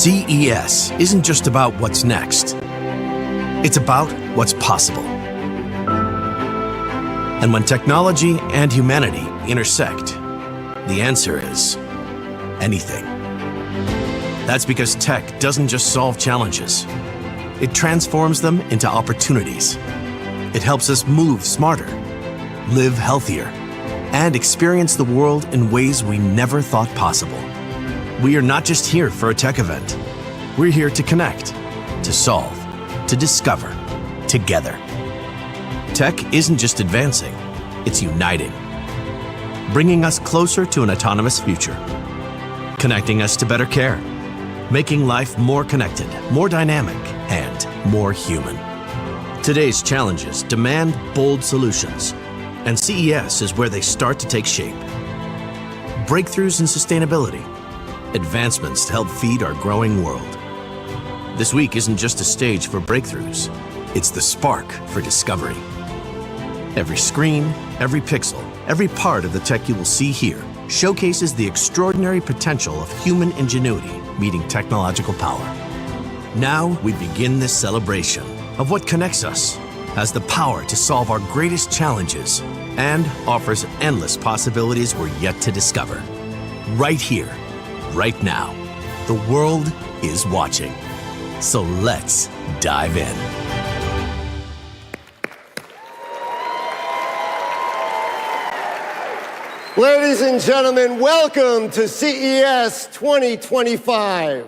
CES isn't just about what's next. It's about what's possible. And when technology and humanity intersect, the answer is anything. That's because tech doesn't just solve challenges. It transforms them into opportunities. It helps us move smarter, live healthier, and experience the world in ways we never thought possible. We are not just here for a tech event. We're here to connect, to solve, to discover, together. Tech isn't just advancing, it's uniting, bringing us closer to an autonomous future, connecting us to better care, making life more connected, more dynamic, and more human. Today's challenges demand bold solutions, and CES is where they start to take shape. Breakthroughs in sustainability, advancements to help feed our growing world. This week isn't just a stage for breakthroughs, it's the spark for discovery. Every screen, every pixel, every part of the tech you will see here showcases the extraordinary potential of human ingenuity meeting technological power. Now we begin this celebration of what connects us, has the power to solve our greatest challenges, and offers endless possibilities we're yet to discover. Right here, right now, the world is watching. So let's dive in. Ladies and gentlemen, welcome to CES 2025.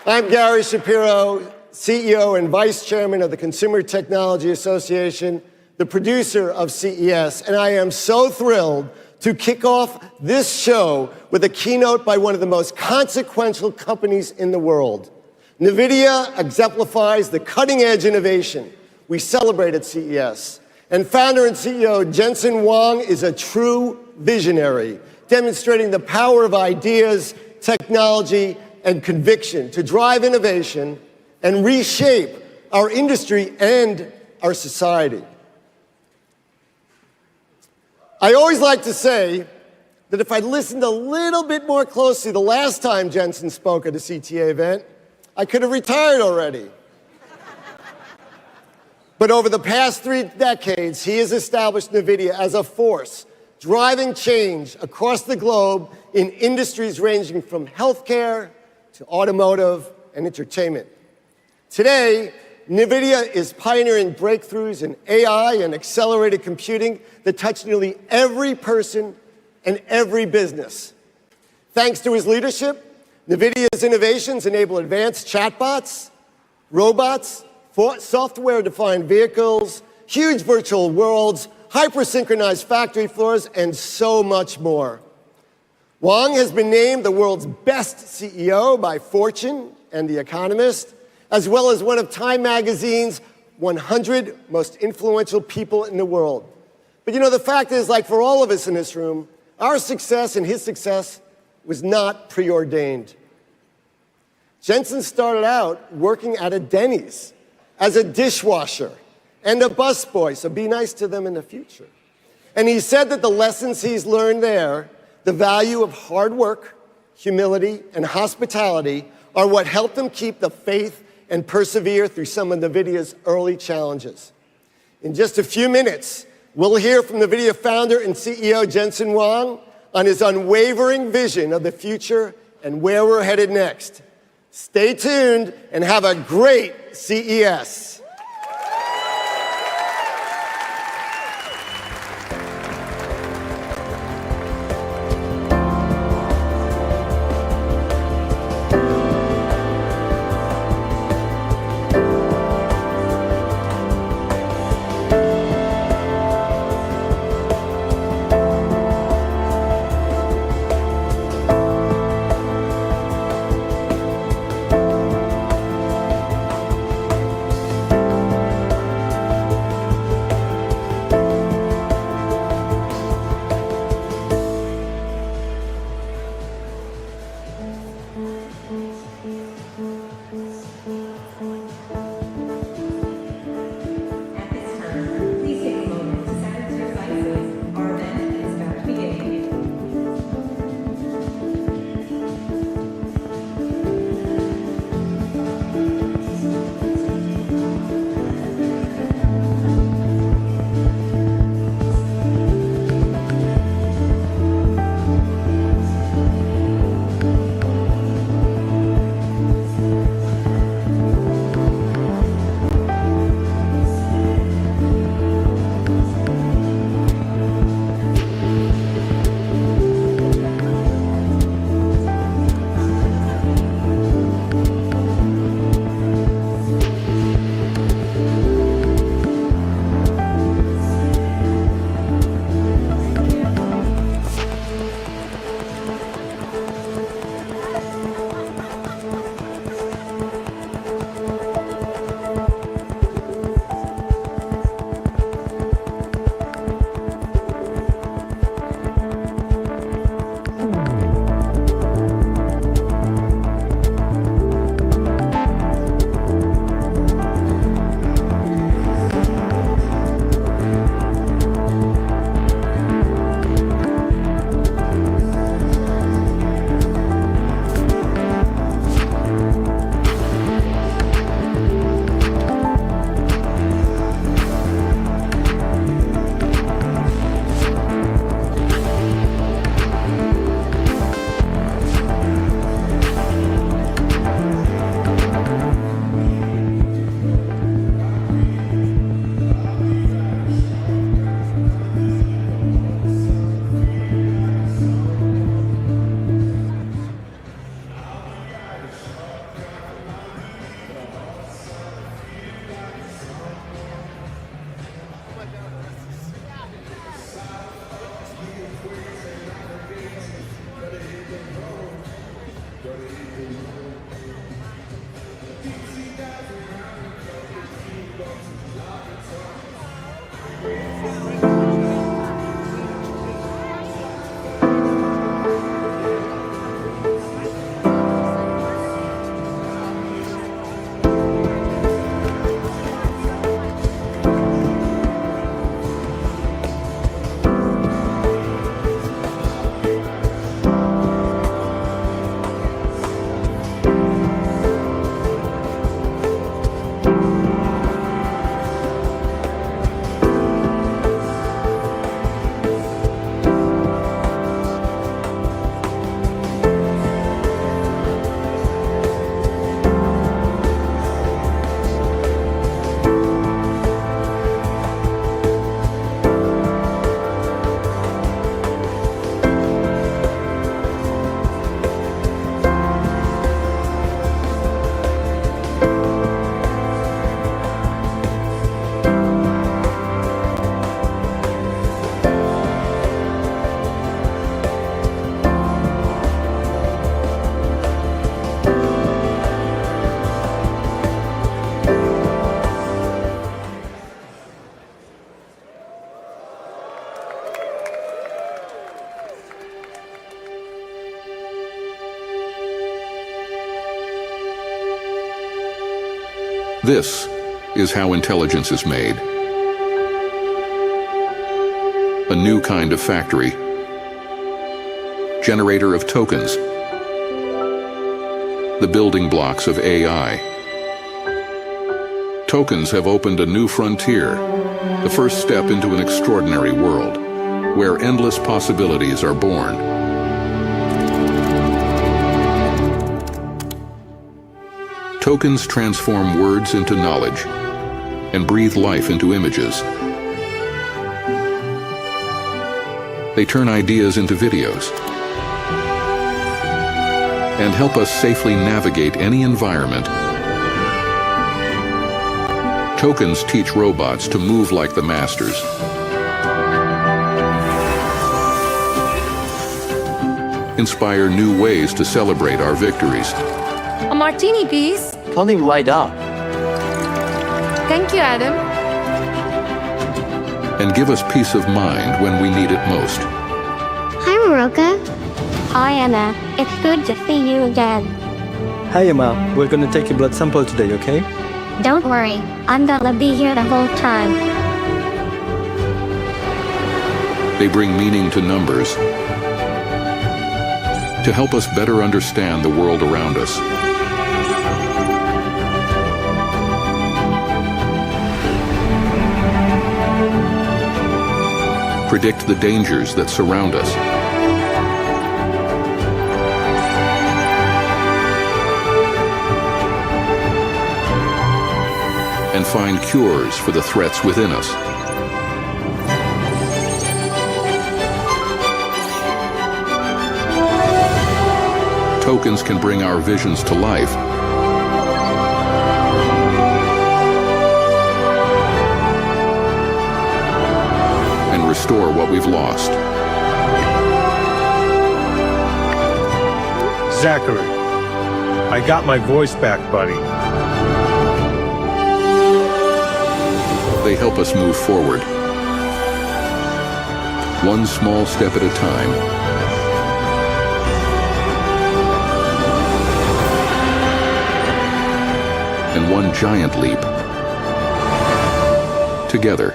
I'm Gary Shapiro, CEO and Vice Chairman of the Consumer Technology Association, the producer of CES, and I am so thrilled to kick off this show with a keynote by one of the most consequential companies in the world. Nvidia exemplifies the cutting-edge innovation we celebrate at CES. And founder and CEO Jensen Huang is a true visionary, demonstrating the power of ideas, technology, and conviction to drive innovation and reshape our industry and our society. I always like to say that if I'd listened a little bit more closely the last time Jensen spoke at a CTA event, I could have retired already. But over the past 3 decades, he has established Nvidia as a force driving change across the globe in industries ranging from healthcare to automotive and entertainment. Today, Nvidia is pioneering breakthroughs in AI and accelerated computing that touch nearly every person and every business. Thanks to his leadership, Nvidia's innovations enable advanced chatbots, robots, software-defined vehicles, huge virtual worlds, hyper-synchronized factory floors, and so much more. Huang has been named the world's best CEO by Fortune and The Economist, as well as one of Time Magazine's 100 most influential people in the world. But you know, the fact is, like for all of us in this room, our success and his success was not preordained. Jensen started out working at a Denny's as a dishwasher and a busboy, so be nice to them in the future. And he said that the lessons he's learned there, the value of hard work, humility, and hospitality, are what helped him keep the faith and persevere through some of NVIDIA's early challenges. In just a few minutes, we'll hear from NVIDIA founder and CEO Jensen Huang on his unwavering vision of the future and where we're headed next. Stay tuned and have a great CES. This is how intelligence is made. A new kind of factory. Generator of tokens. The building blocks of AI. Tokens have opened a new frontier, the first step into an extraordinary world, where endless possibilities are born. Tokens transform words into knowledge and breathe life into images. They turn ideas into videos and help us safely navigate any environment. Tokens teach robots to move like the masters. Inspire new ways to celebrate our victories. A martini, please. Tony, light up. Thank you, Adam. And give us peace of mind when we need it most. Hi, Maroka. Hi, Anna. It's good to see you again. Hi, Emma. We're gonna take your blood sample today, okay? Don't worry, I'm gonna be here the whole time. They bring meaning to numbers to help us better understand the world around us. Predict the dangers that surround us. And find cures for the threats within us. Tokens can bring our visions to life and restore what we've lost. Zachary, I got my voice back, buddy. They help us move forward, one small step at a time. And one giant leap together.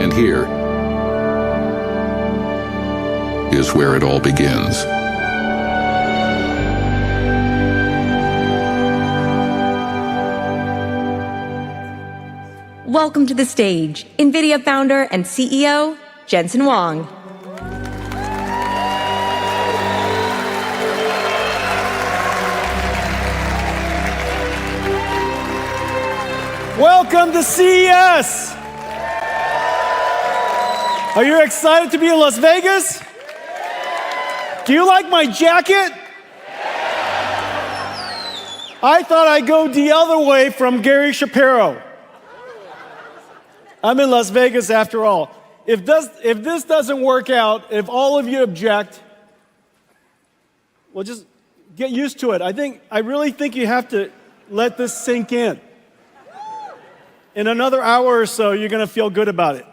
And here is where it all begins. Welcome to the stage, NVIDIA founder and CEO, Jensen Huang. Welcome to CES! Are you excited to be in Las Vegas? Do you like my jacket? I thought I'd go the other way from Gary Shapiro. I'm in Las Vegas after all. If this doesn't work out, if all of you object, well, just get used to it. I really think you have to let this sink in. In another hour or so, you're going to feel good about it.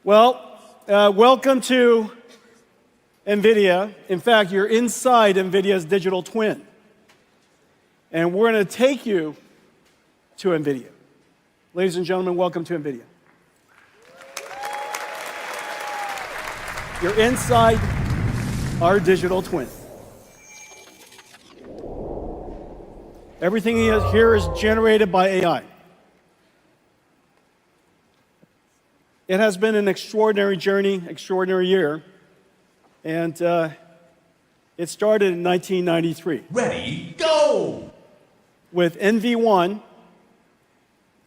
Well, welcome to NVIDIA. In fact, you're inside NVIDIA's digital twin. And we're going to take you to NVIDIA. Ladies and gentlemen, welcome to NVIDIA. You're inside our digital twin. Everything here is generated by AI. It has been an extraordinary journey, extraordinary year, and it started in 1993. Ready, go! With NV1,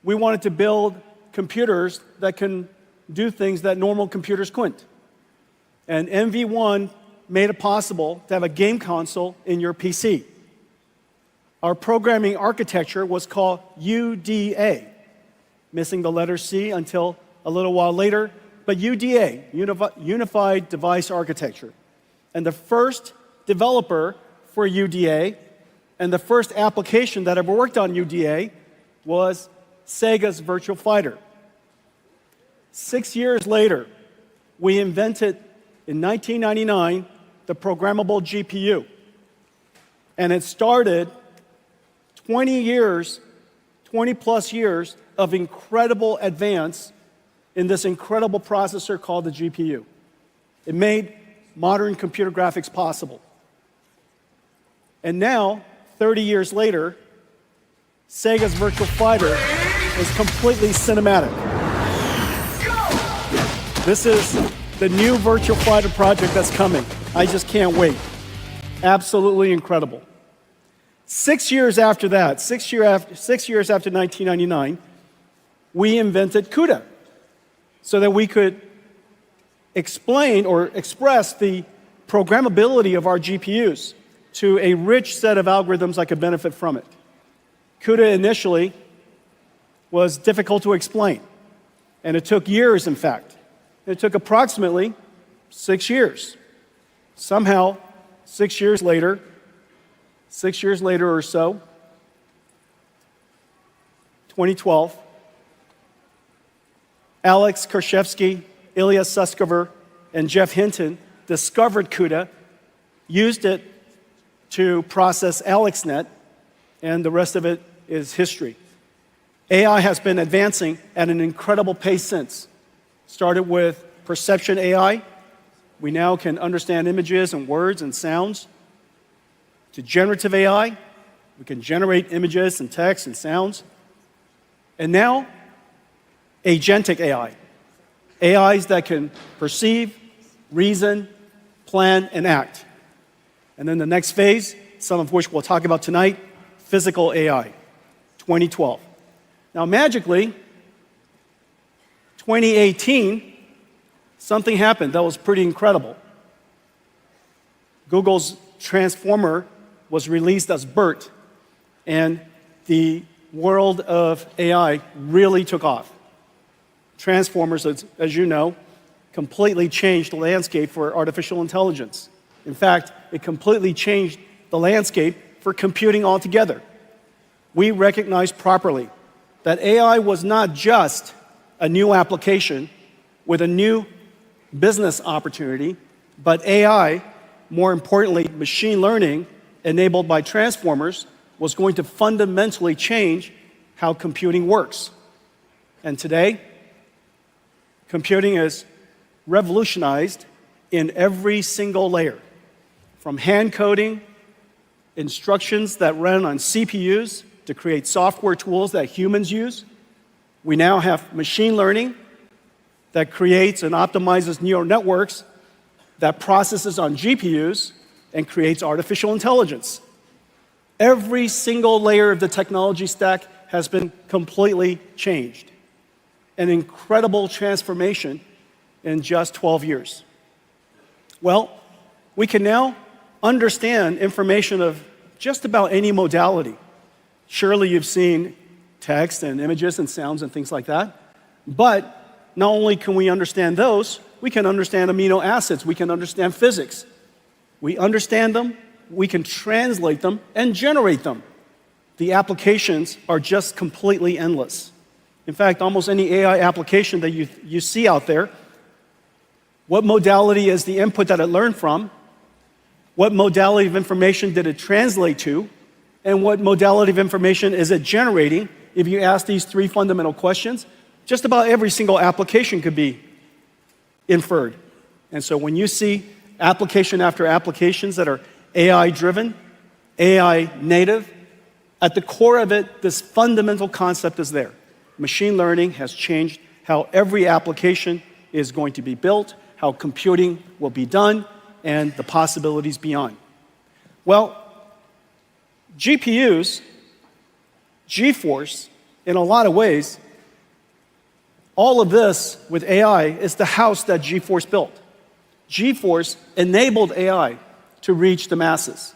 we wanted to build computers that can do things that normal computers couldn't. And NV1 made it possible to have a game console in your PC. Our programming architecture was called UDA, missing the letter C until a little while later, but UDA, Unified Device Architecture. And the first developer for UDA And the first application that ever worked on UDA was Sega's Virtual Fighter. 6 years later, we invented, in 1999, the programmable GPU. And it started 20 plus years of incredible advance in this incredible processor called the GPU. It made modern computer graphics possible. And now, 30 years later, Sega's Virtual Fighter is completely cinematic. This is the new Virtual Fighter project that's coming. I just can't wait. Absolutely incredible. 6 years after that, 6 years after 1999, we invented CUDA so that we could explain or express the programmability of our GPUs to a rich set of algorithms that could benefit from it. CUDA initially was difficult to explain, and it took years, in fact. It took approximately 6 years. Somehow, 6 years later or so, 2012, Alex Karshevsky, Ilya Sutskever, and Jeff Hinton discovered CUDA, used it to process AlexNet, and the rest of it is history. AI has been advancing at an incredible pace since. Started with perception AI. We now can understand images and words and sounds. To generative AI, we can generate images and text and sounds. And now, Agentic AI. AIs that can perceive, reason, plan, and act. And then the next phase, some of which we'll talk about tonight, physical AI, 2012. Now, magically, 2018, something happened that was pretty incredible. Google's Transformer was released as BERT, and the world of AI really took off. Transformers, as you know, completely changed the landscape for artificial intelligence. In fact, it completely changed the landscape for computing altogether. We recognized properly that AI was not just a new application with a new business opportunity, but AI, more importantly, machine learning enabled by transformers, was going to fundamentally change how computing works. And today, computing is revolutionized in every single layer, from hand coding, instructions that run on CPUs to create software tools that humans use. We now have machine learning that creates and optimizes neural networks that processes on GPUs and creates artificial intelligence. Every single layer of the technology stack has been completely changed. An incredible transformation in just 12 years. Well, we can now understand information of just about any modality. Surely you've seen text and images and sounds and things like that. But not only can we understand those, we can understand amino acids, we can understand physics. We understand them, we can translate them, and generate them. The applications are just completely endless. In fact, almost any AI application that you see out there, what modality is the input that it learned from? What modality of information did it translate to? And what modality of information is it generating? If you ask these three fundamental questions, just about every single application could be inferred. And so when you see application after applications that are AI-driven, AI-native, at the core of it, this fundamental concept is there. Machine learning has changed how every application is going to be built, how computing will be done, and the possibilities beyond. Well, GPUs, GeForce, in a lot of ways, all of this with AI is the house that GeForce built. GeForce enabled AI to reach the masses.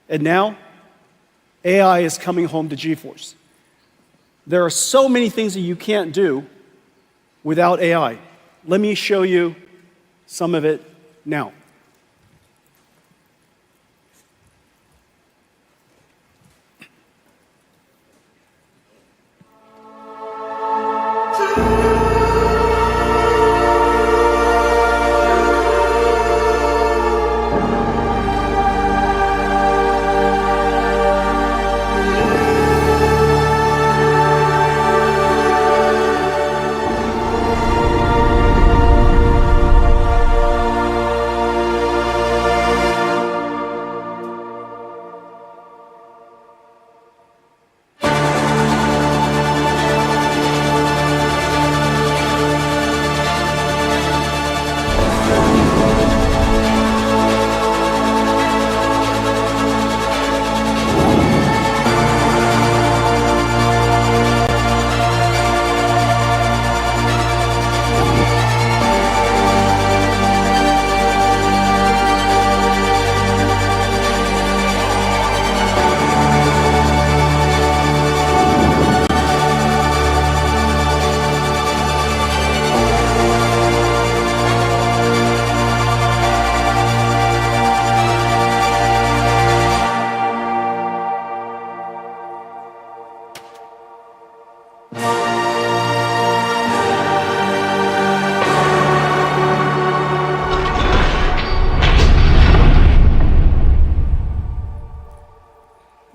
And now, AI is coming home to GeForce. There are so many things that you can't do without AI. Let me show you some of it now.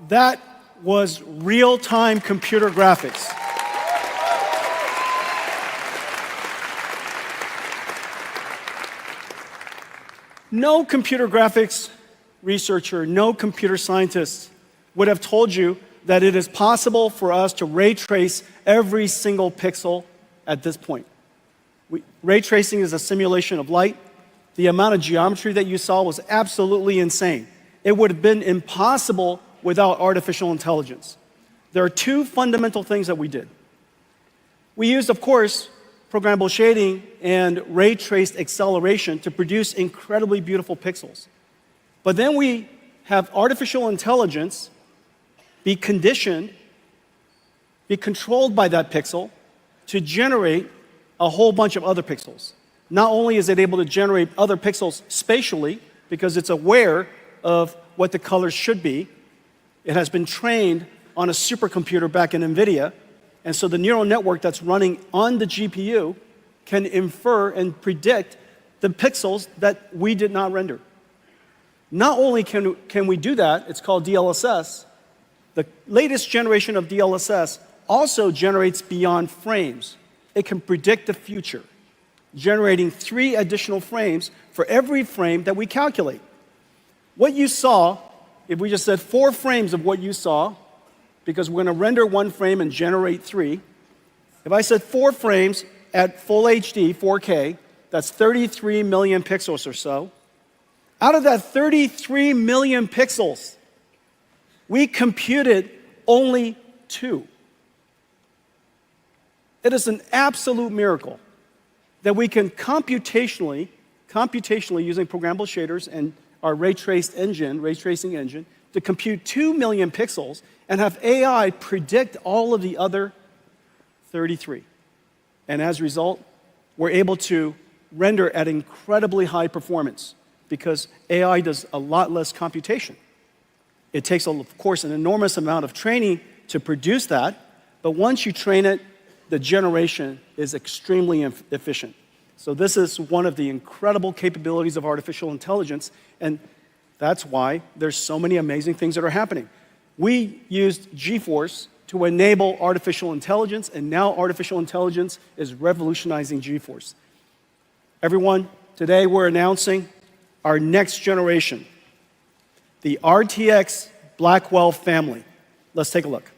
That was real-time computer graphics. No computer graphics researcher, no computer scientist would have told you that it is possible for us to ray trace every single pixel at this point. Ray tracing is a simulation of light. The amount of geometry that you saw was absolutely insane. It would have been impossible without artificial intelligence. There are two fundamental things that we did. We used, of course, programmable shading and ray traced acceleration to produce incredibly beautiful pixels. But then we have artificial intelligence be conditioned, be controlled by that pixel to generate a whole bunch of other pixels. Not only is it able to generate other pixels spatially, because it's aware of what the colors should be, it has been trained on a supercomputer back in Nvidia, and so the neural network that's running on the GPU can infer and predict the pixels that we did not render. Not only can we do that, it's called DLSS. The latest generation of DLSS also generates beyond frames. It can predict the future, generating 3 additional frames for every frame that we calculate. What you saw, if we just said 4 frames of what you saw, because we're going to render 1 frame and generate 3, if I said 4 frames at full HD, 4K, that's 33 million pixels or so. Out of that 33 million pixels, we computed only 2. It is an absolute miracle that we can computationally using programmable shaders and our ray tracing engine, to compute 2 million pixels and have AI predict all of the other 33. And as a result, we're able to render at incredibly high performance because AI does a lot less computation. It takes, of course, an enormous amount of training to produce that, but once you train it, the generation is extremely efficient. So this is one of the incredible capabilities of artificial intelligence, and that's why there's so many amazing things that are happening. We used GeForce to enable artificial intelligence, and now artificial intelligence is revolutionizing GeForce. Everyone, today we're announcing our next generation, the RTX Blackwell family. Let's take a look.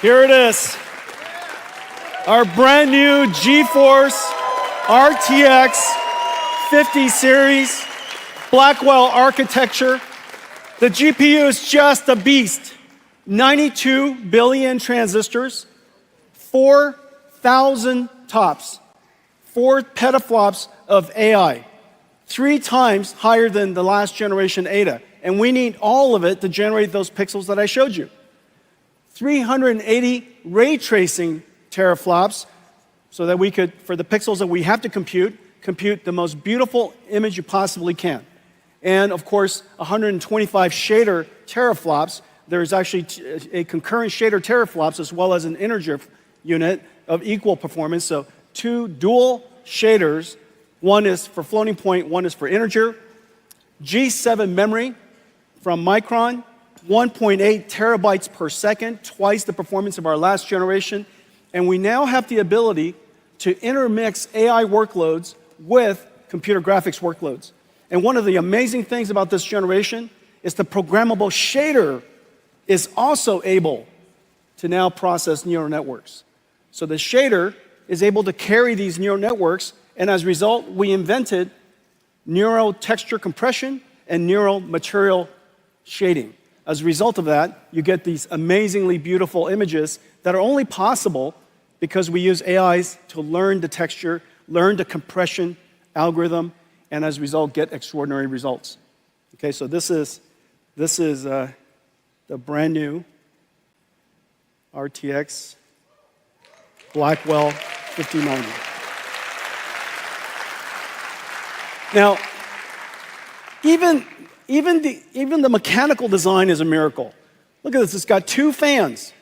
Here it is, our brand new GeForce RTX 50 series Blackwell architecture. The GPU is just a beast. 92 billion transistors, 4,000 TOPS, 4 petaflops of AI, 3 times higher than the last generation Ada. And we need all of it to generate those pixels that I showed you. 380 ray tracing teraflops so that we could, for the pixels that we have to compute the most beautiful image you possibly can. And of course, 125 shader teraflops. There's actually a concurrent shader teraflops as well as an integer unit of equal performance. So 2 dual shaders, one is for floating point, one is for integer. G7 memory from Micron, 1.8 terabytes per second, twice the performance of our last generation. And we now have the ability to intermix AI workloads with computer graphics workloads. And one of the amazing things about this generation is the programmable shader is also able to now process neural networks. So the shader is able to carry these neural networks, and as a result, we invented neural texture compression and neural material shading. As a result of that, you get these amazingly beautiful images that are only possible because we use AIs to learn the texture, learn the compression algorithm, and as a result, get extraordinary results. Okay, so this is the brand new RTX Blackwell 5090. Now, even the mechanical design is a miracle. Look at this, it's got 2 fans.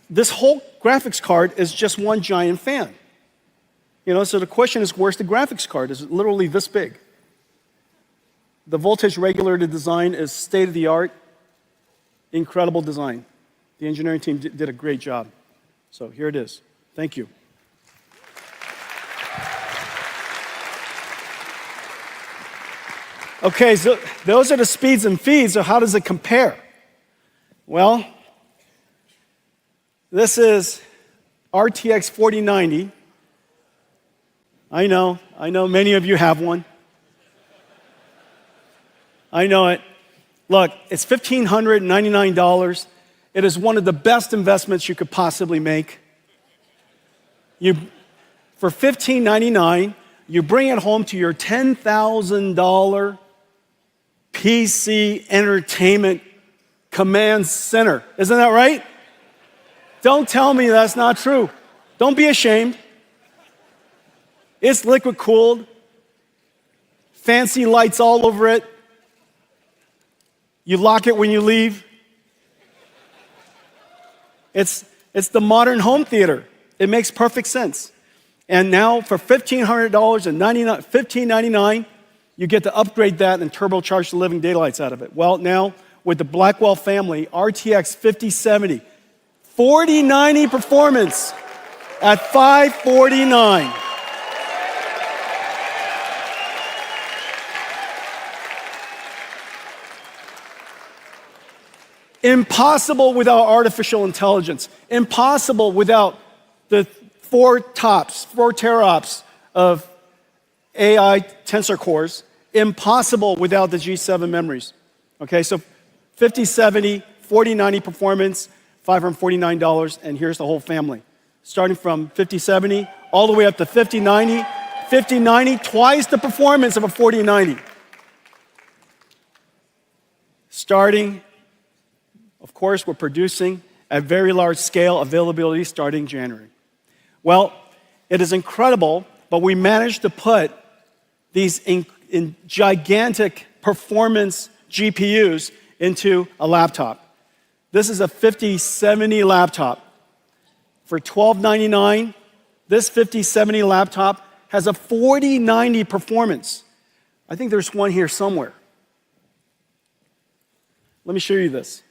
This whole graphics card is just one giant fan. So the question is, where's the graphics card? Is it literally this big? The voltage regulator design is state-of-the-art, incredible design. The engineering team did a great job. So here it is. Thank you. Okay, so those are the speeds and feeds, so how does it compare? Well, this is RTX 4090. I know many of you have one. I know it. Look, it's $1,599. It is one of the best investments you could possibly make. For $1,599, you bring it home to your $10,000 PC entertainment command center. Isn't that right? Don't tell me that's not true. Don't be ashamed. It's liquid cooled, fancy lights all over it. You lock it when you leave. It's the modern home theater. It makes perfect sense. And now for $1,500 and $1,599, you get to upgrade that and turbocharge the living daylights out of it. Well, now with the Blackwell family, RTX 5070, 4090 performance at $549. Impossible without artificial intelligence. Impossible without the 4 teraops of AI tensor cores. Impossible without the G7 memories. Okay, so 5070, 4090 performance, $549, and here's the whole family. Starting from 5070 all the way up to 5090. 5090, twice the performance of a 4090. Starting, of course, we're producing at very large scale, availability starting January. Well, it is incredible, but we managed to put these in gigantic performance GPUs into a laptop. This is a 5070 laptop. For $1,299, this 5070 laptop has a 4090 performance. I think there's one here somewhere. Let me show you this.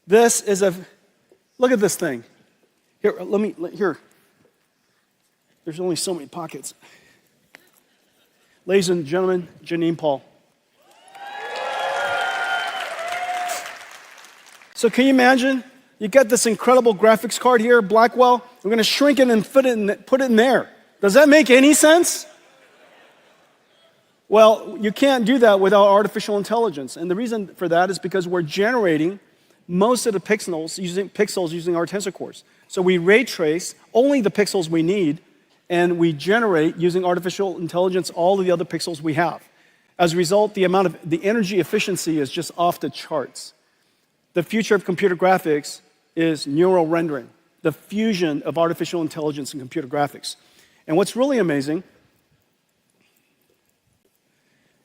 This is look at this thing. Here. There's only so many pockets. Ladies and gentlemen, Janine Paul. So can you imagine? You get this incredible graphics card here, Blackwell. We're going to shrink it and put it in there. Does that make any sense? Well, you can't do that without artificial intelligence. And the reason for that is because we're generating most of the pixels using our tensor cores. So we ray trace only the pixels we need, and we generate, using artificial intelligence, all of the other pixels we have. As a result, the energy efficiency is just off the charts. The future of computer graphics is neural rendering, the fusion of artificial intelligence and computer graphics. And what's really amazing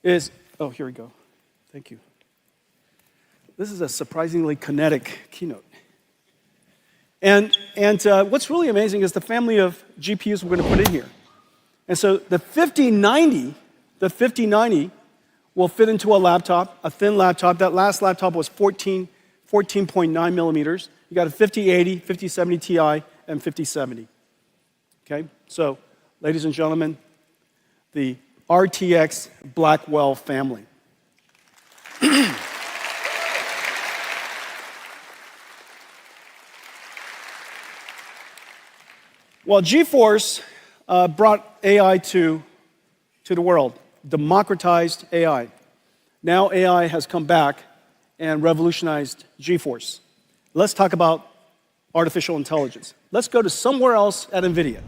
is, oh, here we go. Thank you. This is a surprisingly kinetic keynote. And what's really amazing is the family of GPUs we're going to put in here. And so the 5090 will fit into a laptop, a thin laptop. That last laptop was 14.9 millimeters. You got a 5080, 5070 Ti, and 5070. Okay? So, ladies and gentlemen, the RTX Blackwell family. Well, GeForce brought AI to the world, democratized AI. Now AI has come back and revolutionized GeForce. Let's talk about artificial intelligence. Let's go to somewhere else at Nvidia.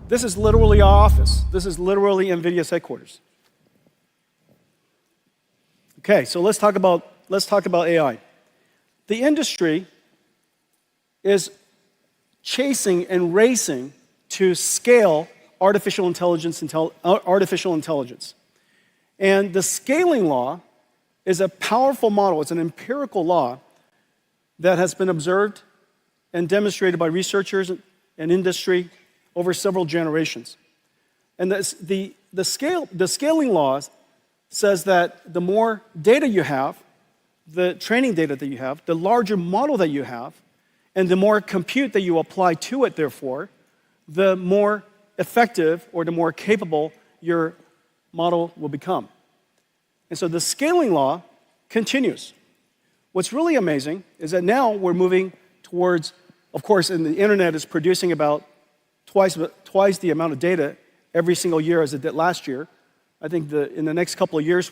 This is literally our office. This is literally Nvidia's headquarters. Okay, so let's talk about AI. The industry is chasing and racing to scale artificial intelligence. And the scaling law is a powerful model. It's an empirical law that has been observed and demonstrated by researchers and industry over several generations. And the scaling law says that the more data you have, the training data that you have, the larger model that you have, and the more compute that you apply to it, therefore, the more effective or the more capable your model will become. And so the scaling law continues. What's really amazing is that now we're moving towards, of course, and the internet is producing about twice the amount of data every single year as it did last year. I think in the next couple of years,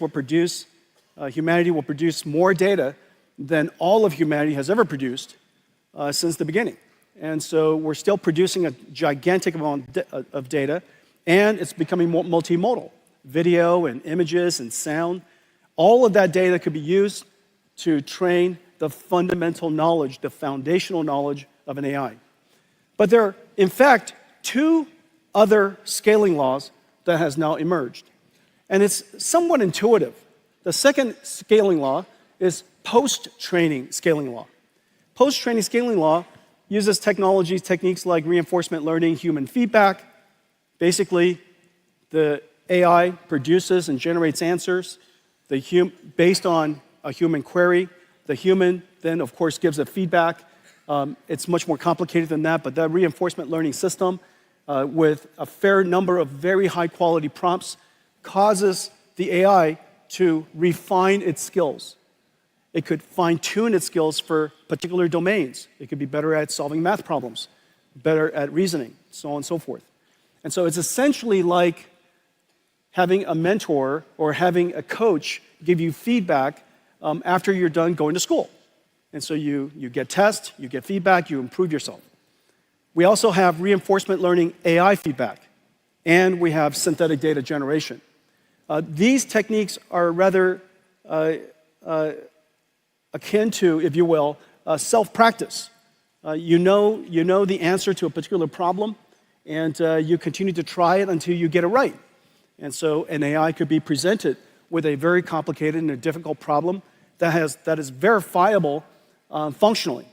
humanity will produce more data than all of humanity has ever produced since the beginning. And so we're still producing a gigantic amount of data, and it's becoming more multimodal. Video and images and sound, all of that data could be used to train the fundamental knowledge, the foundational knowledge of an AI. But there are, in fact, two other scaling laws that has now emerged. And it's somewhat intuitive. The second scaling law is post-training scaling law. Post-training scaling law uses techniques like reinforcement learning, human feedback. Basically, the AI produces and generates answers based on a human query. The human then, of course, gives a feedback. It's much more complicated than that, but that reinforcement learning system with a fair number of very high-quality prompts causes the AI to refine its skills. It could fine-tune its skills for particular domains. It could be better at solving math problems, better at reasoning, so on and so forth. And so it's essentially like having a mentor or having a coach give you feedback after you're done going to school. And so you get tests, you get feedback, you improve yourself. We also have reinforcement learning AI feedback, and we have synthetic data generation. These techniques are rather akin to, if you will, self-practice. You know the answer to a particular problem, and you continue to try it until you get it right. And so an AI could be presented with a very complicated and a difficult problem that is verifiable functionally,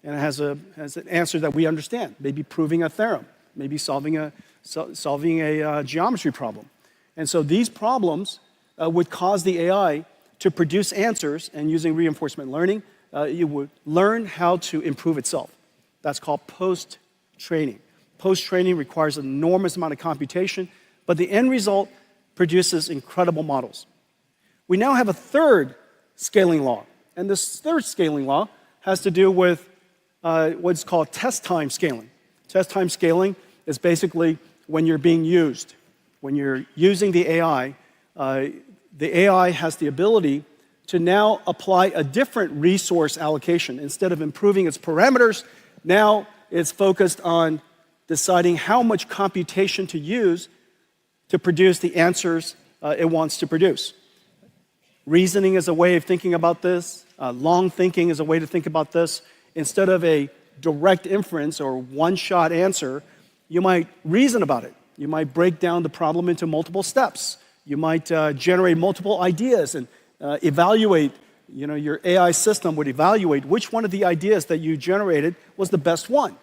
and it has an answer that we understand, maybe proving a theorem, maybe solving a geometry problem. And so these problems would cause the AI to produce answers, and using reinforcement learning, it would learn how to improve itself. That's called post-training. Post-training requires an enormous amount of computation, but the end result produces incredible models. We now have a third scaling law, and this third scaling law has to do with what's called test time scaling. Test time scaling is basically when you're being used. When you're using the AI has the ability to now apply a different resource allocation. Instead of improving its parameters, now it's focused on deciding how much computation to use to produce the answers it wants to produce. Reasoning is a way of thinking about this. Long thinking is a way to think about this. Instead of a direct inference or one-shot answer, you might reason about it. You might break down the problem into multiple steps. You might generate multiple ideas and evaluate, your AI system would evaluate which one of the ideas that you generated was the best one.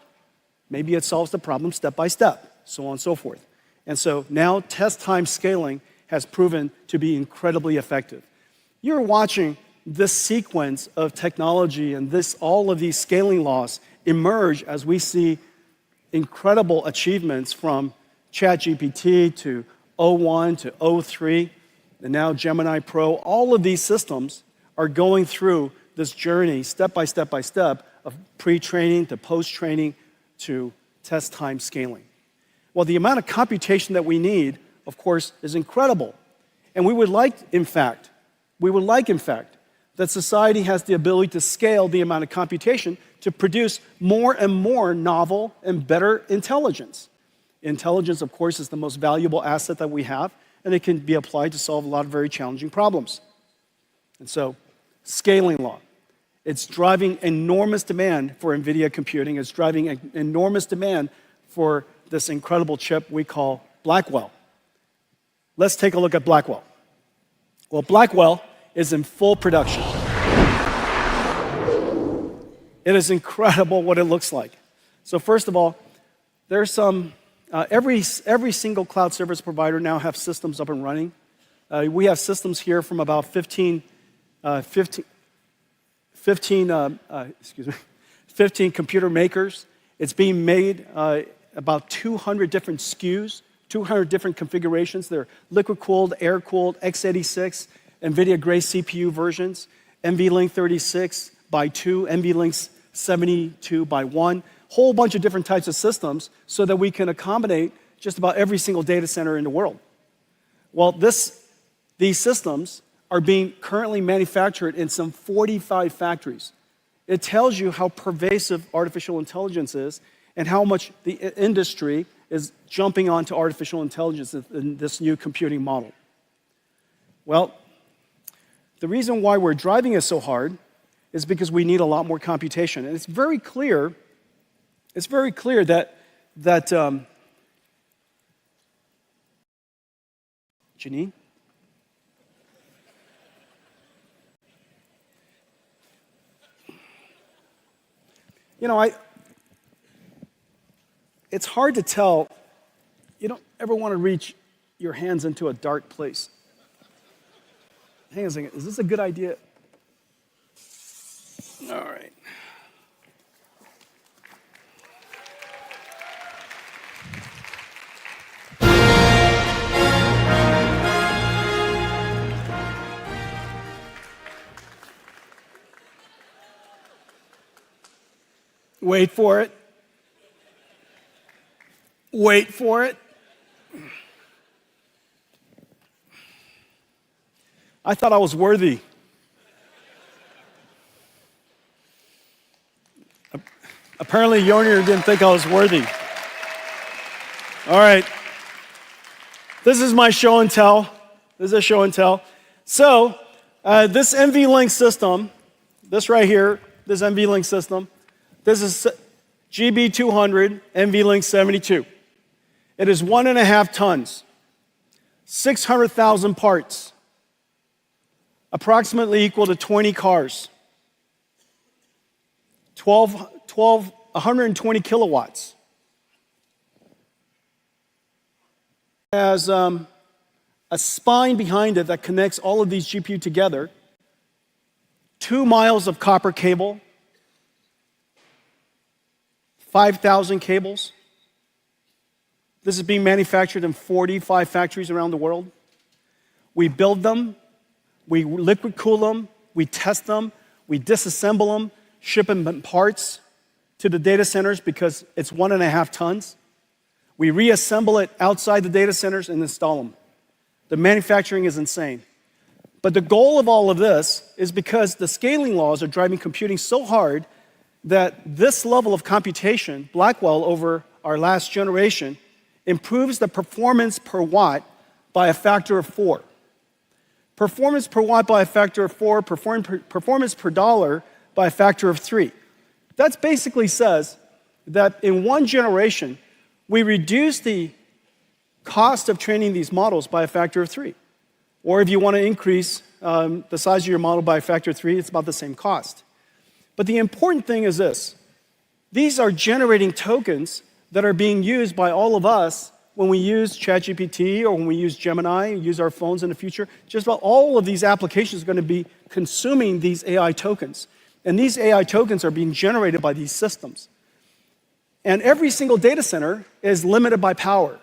Maybe it solves the problem step by step, so on and so forth. And so now test time scaling has proven to be incredibly effective. You're watching this sequence of technology and all of these scaling laws emerge as we see incredible achievements from ChatGPT to O1 to O3, and now Gemini Pro. All of these systems are going through this journey step by step of pre-training to post-training to test time scaling. Well, the amount of computation that we need, of course, is incredible. And we would like, in fact, that society has the ability to scale the amount of computation to produce more and more novel and better intelligence. Intelligence, of course, is the most valuable asset that we have, and it can be applied to solve a lot of very challenging problems. And so, scaling law. It's driving enormous demand for NVIDIA computing. It's driving an enormous demand for this incredible chip we call Blackwell. Let's take a look at Blackwell. Well, Blackwell is in full production. It is incredible what it looks like. So first of all, there's some, every single cloud service provider now have systems up and running. We have systems here from about 15 computer makers. It's being made about 200 different SKUs, 200 different configurations. They're liquid-cooled, air-cooled, x86, NVIDIA Grace CPU versions, NVLink 36 by 2, NVLink 72 by 1, whole bunch of different types of systems so that we can accommodate just about every single data center in the world. Well, these systems are being currently manufactured in some 45 factories. It tells you how pervasive artificial intelligence is and how much the industry is jumping onto artificial intelligence in this new computing model. Well, the reason why we're driving it so hard is because we need a lot more computation. And it's very clear that Janine? You know, it's hard to tell. You don't ever want to reach your hands into a dark place. Hang on a second, is this a good idea? All right. Wait for it. Wait for it. I thought I was worthy. Apparently, Yonir didn't think I was worthy. All right. This is my show and tell. This is a show and tell. So, this NVLink system, this right here, this NVLink system, this is GB200 NVLink 72. It is 1.5 tons, 600,000 parts, approximately equal to 20 cars, 120 kilowatts. It has a spine behind it that connects all of these GPU together, 2 miles of copper cable, 5,000 cables. This is being manufactured in 45 factories around the world. We build them, we liquid cool them, we test them, we disassemble them, ship them in parts to the data centers because it's 1.5 tons. We reassemble it outside the data centers and install them. The manufacturing is insane. But the goal of all of this is because the scaling laws are driving computing so hard that this level of computation, Blackwell over our last generation, improves the performance per watt by a factor of 4. Performance per watt by a factor of 4, performance per dollar by a factor of 3. That basically says that in one generation, we reduce the cost of training these models by a factor of 3. Or if you want to increase the size of your model by a factor of 3, it's about the same cost. But the important thing is this. These are generating tokens that are being used by all of us when we use ChatGPT or when we use Gemini, use our phones in the future. Just about all of these applications are going to be consuming these AI tokens. And these AI tokens are being generated by these systems. And every single data center is limited by power.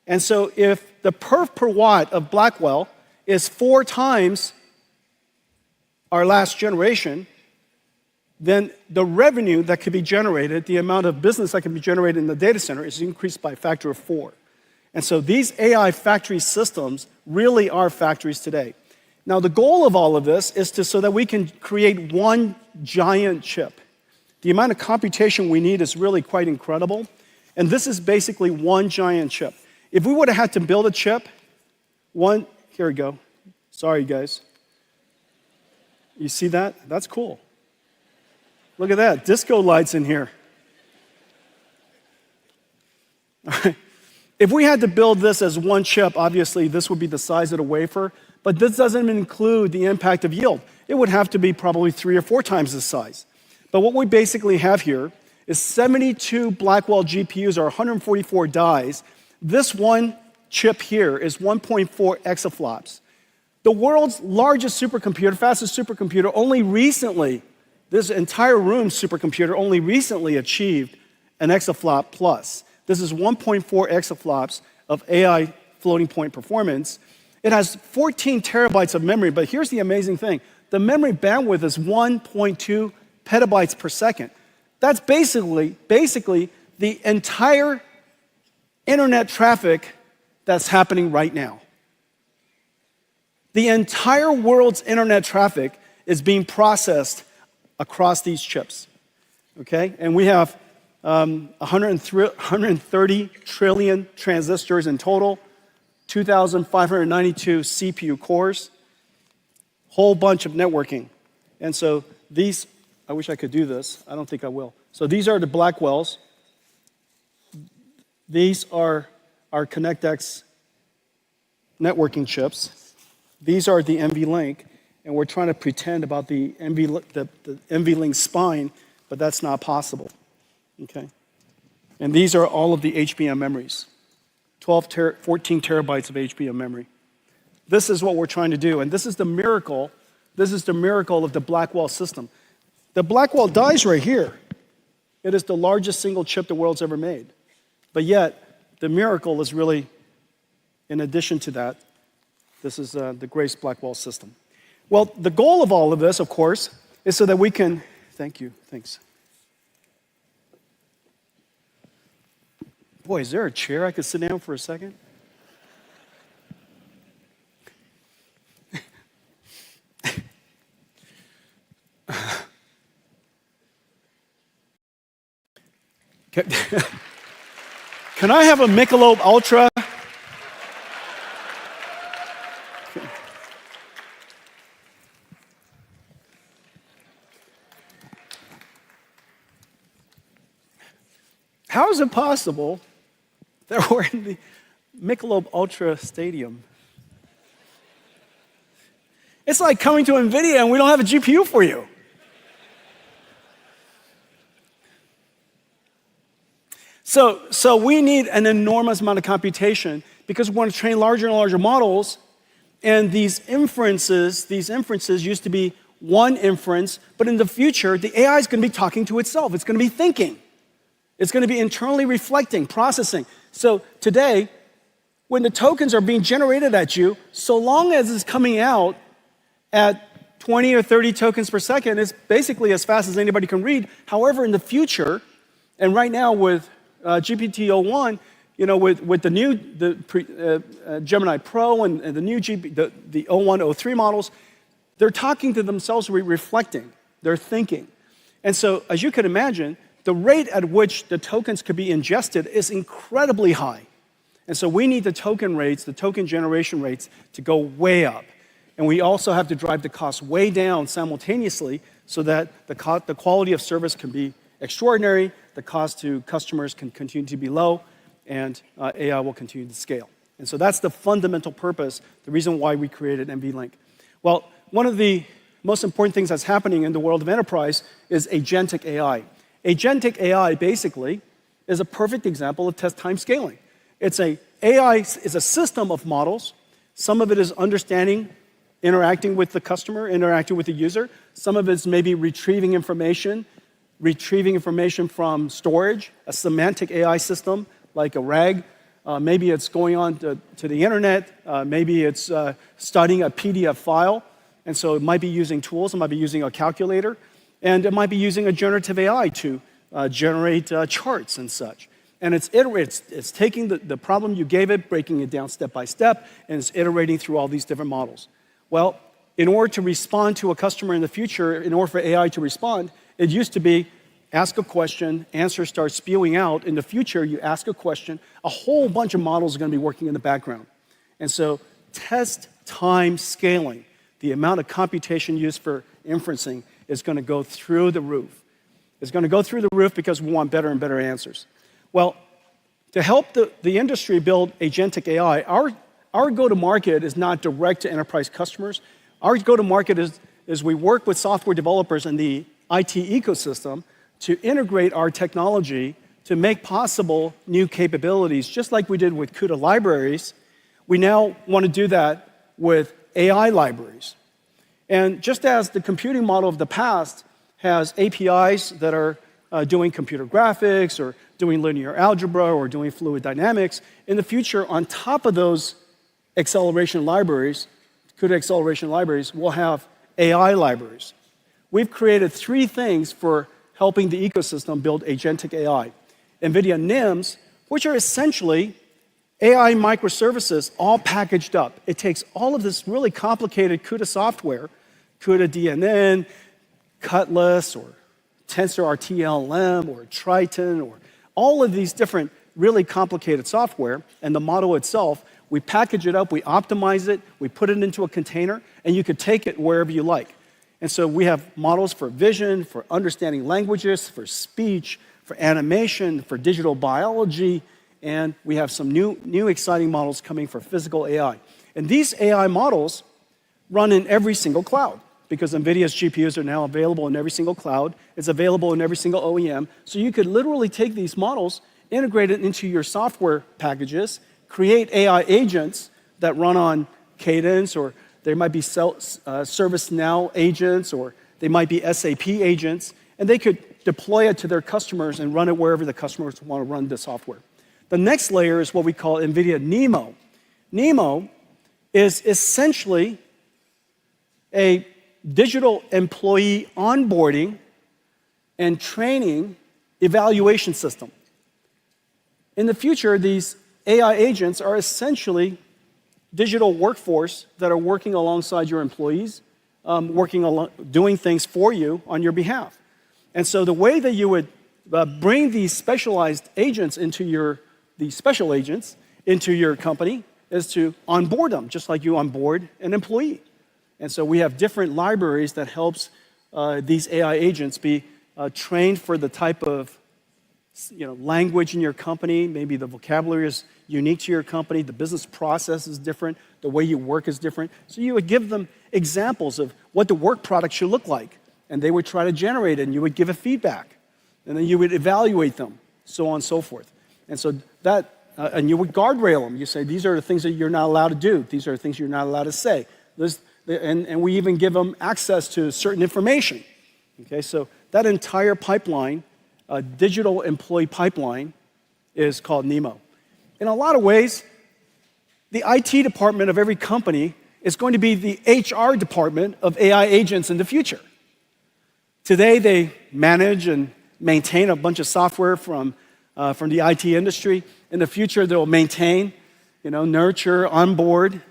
And so if the perf per watt of Blackwell is 4 times our last generation, then the revenue that could be generated, the amount of business that can be generated in the data center is increased by a factor of 4. And so these AI factory systems really are factories today. Now, the goal of all of this is so that we can create one giant chip. The amount of computation we need is really quite incredible. And this is basically one giant chip. If we would have had to build a chip, here we go. Sorry, guys. You see that? That's cool. Look at that, disco lights in here. All right. If we had to build this as one chip, obviously this would be the size of the wafer, but this doesn't include the impact of yield. It would have to be probably 3 or 4 times this size. But what we basically have here is 72 Blackwell GPUs or 144 dies. This one chip here is 1.4 exaflops. The world's largest supercomputer, fastest supercomputer, only recently, this entire room's supercomputer only recently achieved an exaflop plus. This is 1.4 exaflops of AI floating point performance. It has 14 terabytes of memory, but here's the amazing thing. The memory bandwidth is 1.2 petabytes per second. That's basically the entire internet traffic that's happening right now. The entire world's internet traffic is being processed across these chips, okay? And we have 130 trillion transistors in total, 2,592 CPU cores, whole bunch of networking. And so these, I wish I could do this. I don't think I will. So these are the Blackwells. These are our ConnectX networking chips. These are the NVLink, and we're trying to pretend about the NVLink spine, but that's not possible. Okay. And these are all of the HBM memories, 14 terabytes of HBM memory. This is what we're trying to do, and this is the miracle. This is the miracle of the Blackwell system. The Blackwell dies right here. It is the largest single chip the world's ever made. But yet, the miracle is really, in addition to that, this is the Grace Blackwell system. Well, the goal of all of this, of course, is so that we can, thank you, thanks. Boy, is there a chair I could sit down for a second? Can I have a Michelob Ultra? How is it possible that we're in the Michelob Ultra Stadium? It's like coming to Nvidia and we don't have a GPU for you. So we need an enormous amount of computation because we want to train larger and larger models. And these inferences used to be one inference, but in the future, the AI is going to be talking to itself. It's going to be thinking. It's going to be internally reflecting, processing. So today, when the tokens are being generated at you, so long as it's coming out at 20 or 30 tokens per second, it's basically as fast as anybody can read. However, in the future, and right now with GPT-01, you know, with the new Gemini Pro and the new the 01, 03 models, they're talking to themselves, reflecting, they're thinking. And so, as you can imagine, the rate at which the tokens could be ingested is incredibly high. And so we need the token rates, the token generation rates, to go way up. And we also have to drive the cost way down simultaneously so that the quality of service can be extraordinary, the cost to customers can continue to be low, and AI will continue to scale. And so that's the fundamental purpose, the reason why we created NVLink. Well, one of the most important things that's happening in the world of enterprise is Agentic AI. Agentic AI basically is a perfect example of test time scaling. AI is a system of models. Some of it is understanding, interacting with the customer, interacting with the user. Some of it's maybe retrieving information from storage, a semantic AI system like a RAG. Maybe it's going on to the internet. Maybe it's studying a PDF file. And so it might be using tools. It might be using a calculator. And it might be using a generative AI to generate charts and such. And it's taking the problem you gave it, breaking it down step by step, and it's iterating through all these different models. Well, in order to respond to a customer in the future, in order for AI to respond, it used to be ask a question, answer starts spewing out. In the future, you ask a question, a whole bunch of models are going to be working in the background. And so test time scaling, the amount of computation used for inferencing, is going to go through the roof. It's going to go through the roof because we want better and better answers. Well, to help the industry build agentic AI, our go-to-market is not direct to enterprise customers. Our go-to-market is we work with software developers in the IT ecosystem to integrate our technology to make possible new capabilities, just like we did with CUDA libraries. We now want to do that with AI libraries. And just as the computing model of the past has APIs that are doing computer graphics or doing linear algebra or doing fluid dynamics, in the future, on top of those acceleration libraries, CUDA acceleration libraries, we'll have AI libraries. We've created 3 things for helping the ecosystem build agentic AI. Nvidia NIMs, which are essentially AI microservices all packaged up. It takes all of this really complicated CUDA software, CUDA DNN, Cutlass, or TensorRT-LM, or Triton, or all of these different really complicated software, and the model itself, we package it up, we optimize it, we put it into a container, and you could take it wherever you like. And so we have models for vision, for understanding languages, for speech, for animation, for digital biology, and we have some new exciting models coming for physical AI. And these AI models run in every single cloud, because NVIDIA's GPUs are now available in every single cloud. It's available in every single OEM. So you could literally take these models, integrate it into your software packages, create AI agents that run on Cadence, or there might be ServiceNow agents, or they might be SAP agents, and they could deploy it to their customers and run it wherever the customers want to run the software. The next layer is what we call NVIDIA NeMo. NeMo is essentially a digital employee onboarding and training evaluation system. In the future, these AI agents are essentially digital workforce that are working alongside your employees, doing things for you on your behalf. And so the way that you would bring these specialized agents these special agents into your company is to onboard them, just like you onboard an employee. And so we have different libraries that helps these AI agents be trained for the type of language in your company. Maybe the vocabulary is unique to your company, the business process is different, the way you work is different. So you would give them examples of what the work product should look like, and they would try to generate it, and you would give a feedback, and then you would evaluate them, so on and so forth. And so and you would guardrail them. You say, these are the things that you're not allowed to do. These are the things you're not allowed to say. And we even give them access to certain information. Okay, so that entire pipeline, digital employee pipeline, is called NeMo. In a lot of ways, the IT department of every company is going to be the HR department of AI agents in the future. Today, they manage and maintain a bunch of software from the IT industry. In the future, they'll maintain, nurture, onboard,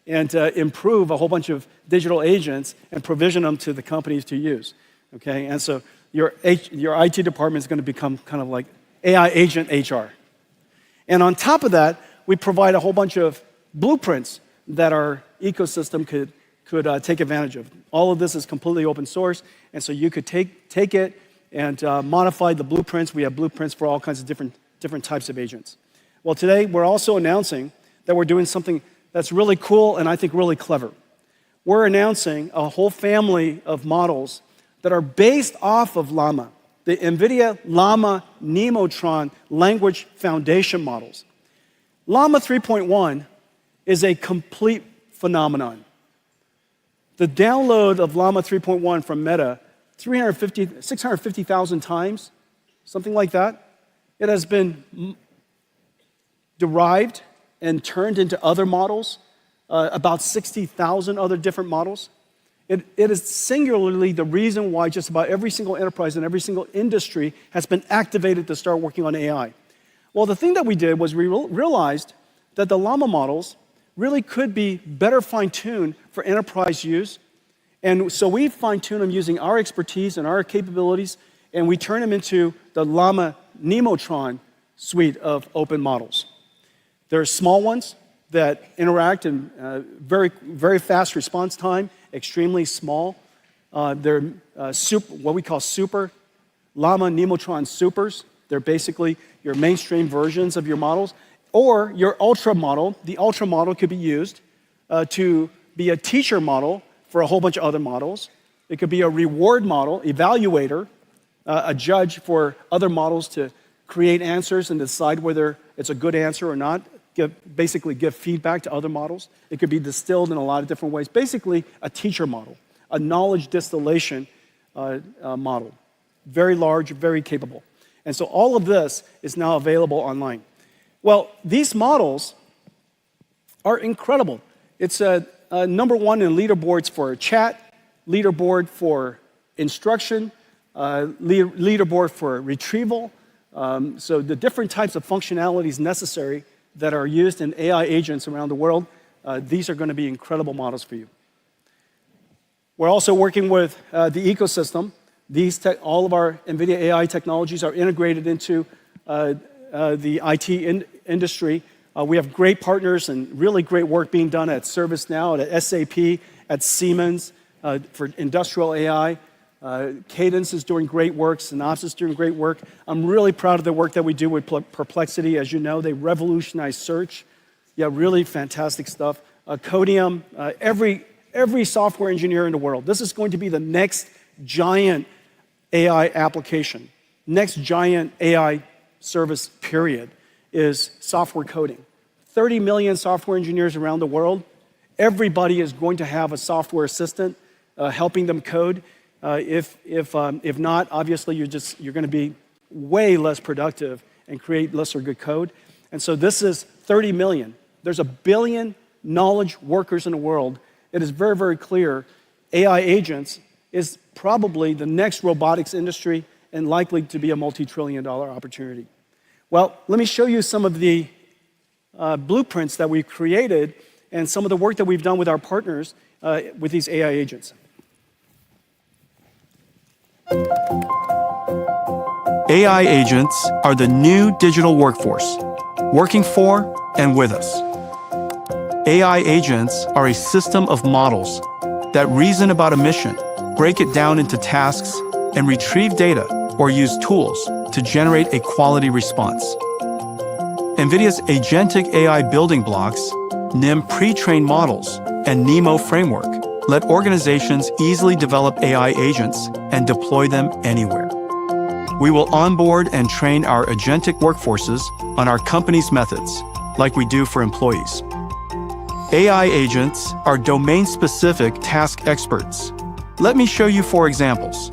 and improve a whole bunch of digital agents and provision them to the companies to use. Okay, and so your IT department is going to become kind of like AI agent HR. And on top of that, we provide a whole bunch of blueprints that our ecosystem could take advantage of. All of this is completely open source, and so you could take it and modify the blueprints. We have blueprints for all kinds of different types of agents. Well, today we're also announcing that we're doing something that's really cool and I think really clever. We're announcing a whole family of models that are based off of Llama, the Nvidia Llama Nemotron language foundation models. Llama 3.1 is a complete phenomenon. The download of Llama 3.1 from Meta, 650,000 times, something like that. It has been derived and turned into other models, about 60,000 other different models. It is singularly the reason why just about every single enterprise and every single industry has been activated to start working on AI. Well, the thing that we did was we realized that the Llama models really could be better fine-tuned for enterprise use. And so we fine-tune them using our expertise and our capabilities, and we turn them into the Llama Nemotron suite of open models. There are small ones that interact in very, very fast response time, extremely small. They're what we call super Llama Nemotron supers. They're basically your mainstream versions of your models. Or your ultra model. The ultra model could be used to be a teacher model for a whole bunch of other models. It could be a reward model, evaluator, a judge for other models to create answers and decide whether it's a good answer or not. Basically give feedback to other models. It could be distilled in a lot of different ways. Basically, a teacher model, a knowledge distillation model. Very large, very capable. And so all of this is now available online. Well, these models are incredible. It's number one in leaderboards for chat, leaderboard for instruction, leaderboard for retrieval. So the different types of functionalities necessary that are used in AI agents around the world, these are going to be incredible models for you. We're also working with the ecosystem. All of our NVIDIA AI technologies are integrated into the IT industry. We have great partners and really great work being done at ServiceNow, at SAP, at Siemens for industrial AI. Cadence is doing great work. Synopsys is doing great work. I'm really proud of the work that we do with Perplexity. As you know, they revolutionized search. Yeah, really fantastic stuff. Codium, every software engineer in the world. This is going to be the next giant AI application. Next giant AI service, period, is software coding. 30 million software engineers around the world. Everybody is going to have a software assistant helping them code. If not, obviously you're going to be way less productive and create lesser good code. And so this is 30 million. There's 1 billion knowledge workers in the world. It is very, very clear AI agents is probably the next robotics industry and likely to be a multi-trillion-dollar opportunity. Well, let me show you some of the blueprints that we've created and some of the work that we've done with our partners with these AI agents. AI agents are the new digital workforce, working for and with us. AI agents are a system of models that reason about a mission, break it down into tasks, and retrieve data or use tools to generate a quality response. NVIDIA's Agentic AI building blocks, NIM pre-trained models, and NEMO framework let organizations easily develop AI agents and deploy them anywhere. We will onboard and train our agentic workforces on our company's methods, like we do for employees. AI agents are domain-specific task experts. Let me show you 4 examples.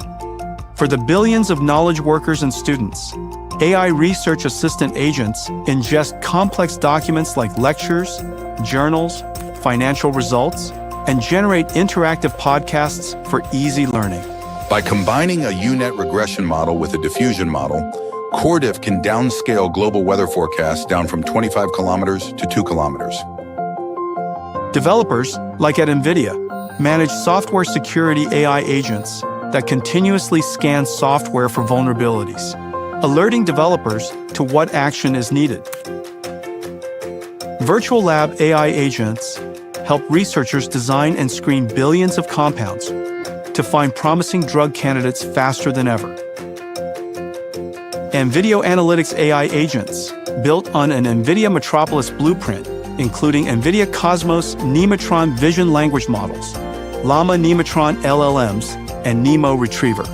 For the billions of knowledge workers and students, AI research assistant agents ingest complex documents like lectures, journals, financial results, and generate interactive podcasts for easy learning. By combining a UNet regression model with a diffusion model, CorDiff can downscale global weather forecasts down from 25 kilometers to 2 kilometers. Developers, like at NVIDIA, manage software security AI agents that continuously scan software for vulnerabilities, alerting developers to what action is needed. Virtual Lab AI agents help researchers design and screen billions of compounds to find promising drug candidates faster than ever. And video analytics AI agents, built on an NVIDIA Metropolis blueprint, including Nvidia Cosmos Nemotron vision language models, Llama Nemotron LLMs, and NEMO Retriever.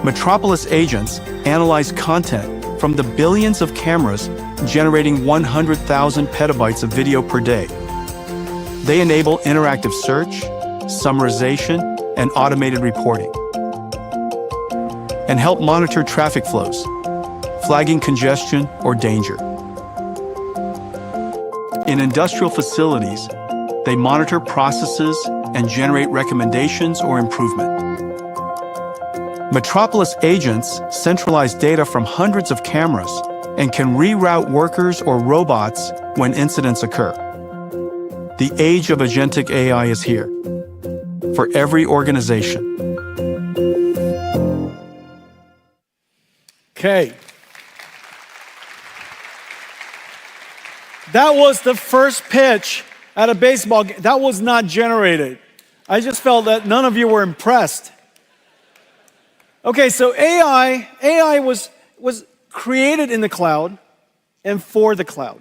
Metropolis agents analyze content from the billions of cameras generating 100,000 petabytes of video per day. They enable interactive search, summarization, and automated reporting, and help monitor traffic flows, flagging congestion or danger. In industrial facilities, They monitor processes and generate recommendations or improvement. Metropolis agents centralize data from hundreds of cameras and can reroute workers or robots when incidents occur. The age of agentic AI is here for every organization. Okay. That was the first pitch at a baseball game. That was not generated. I just felt that none of you were impressed. Okay, so AI was created in the cloud and for the cloud.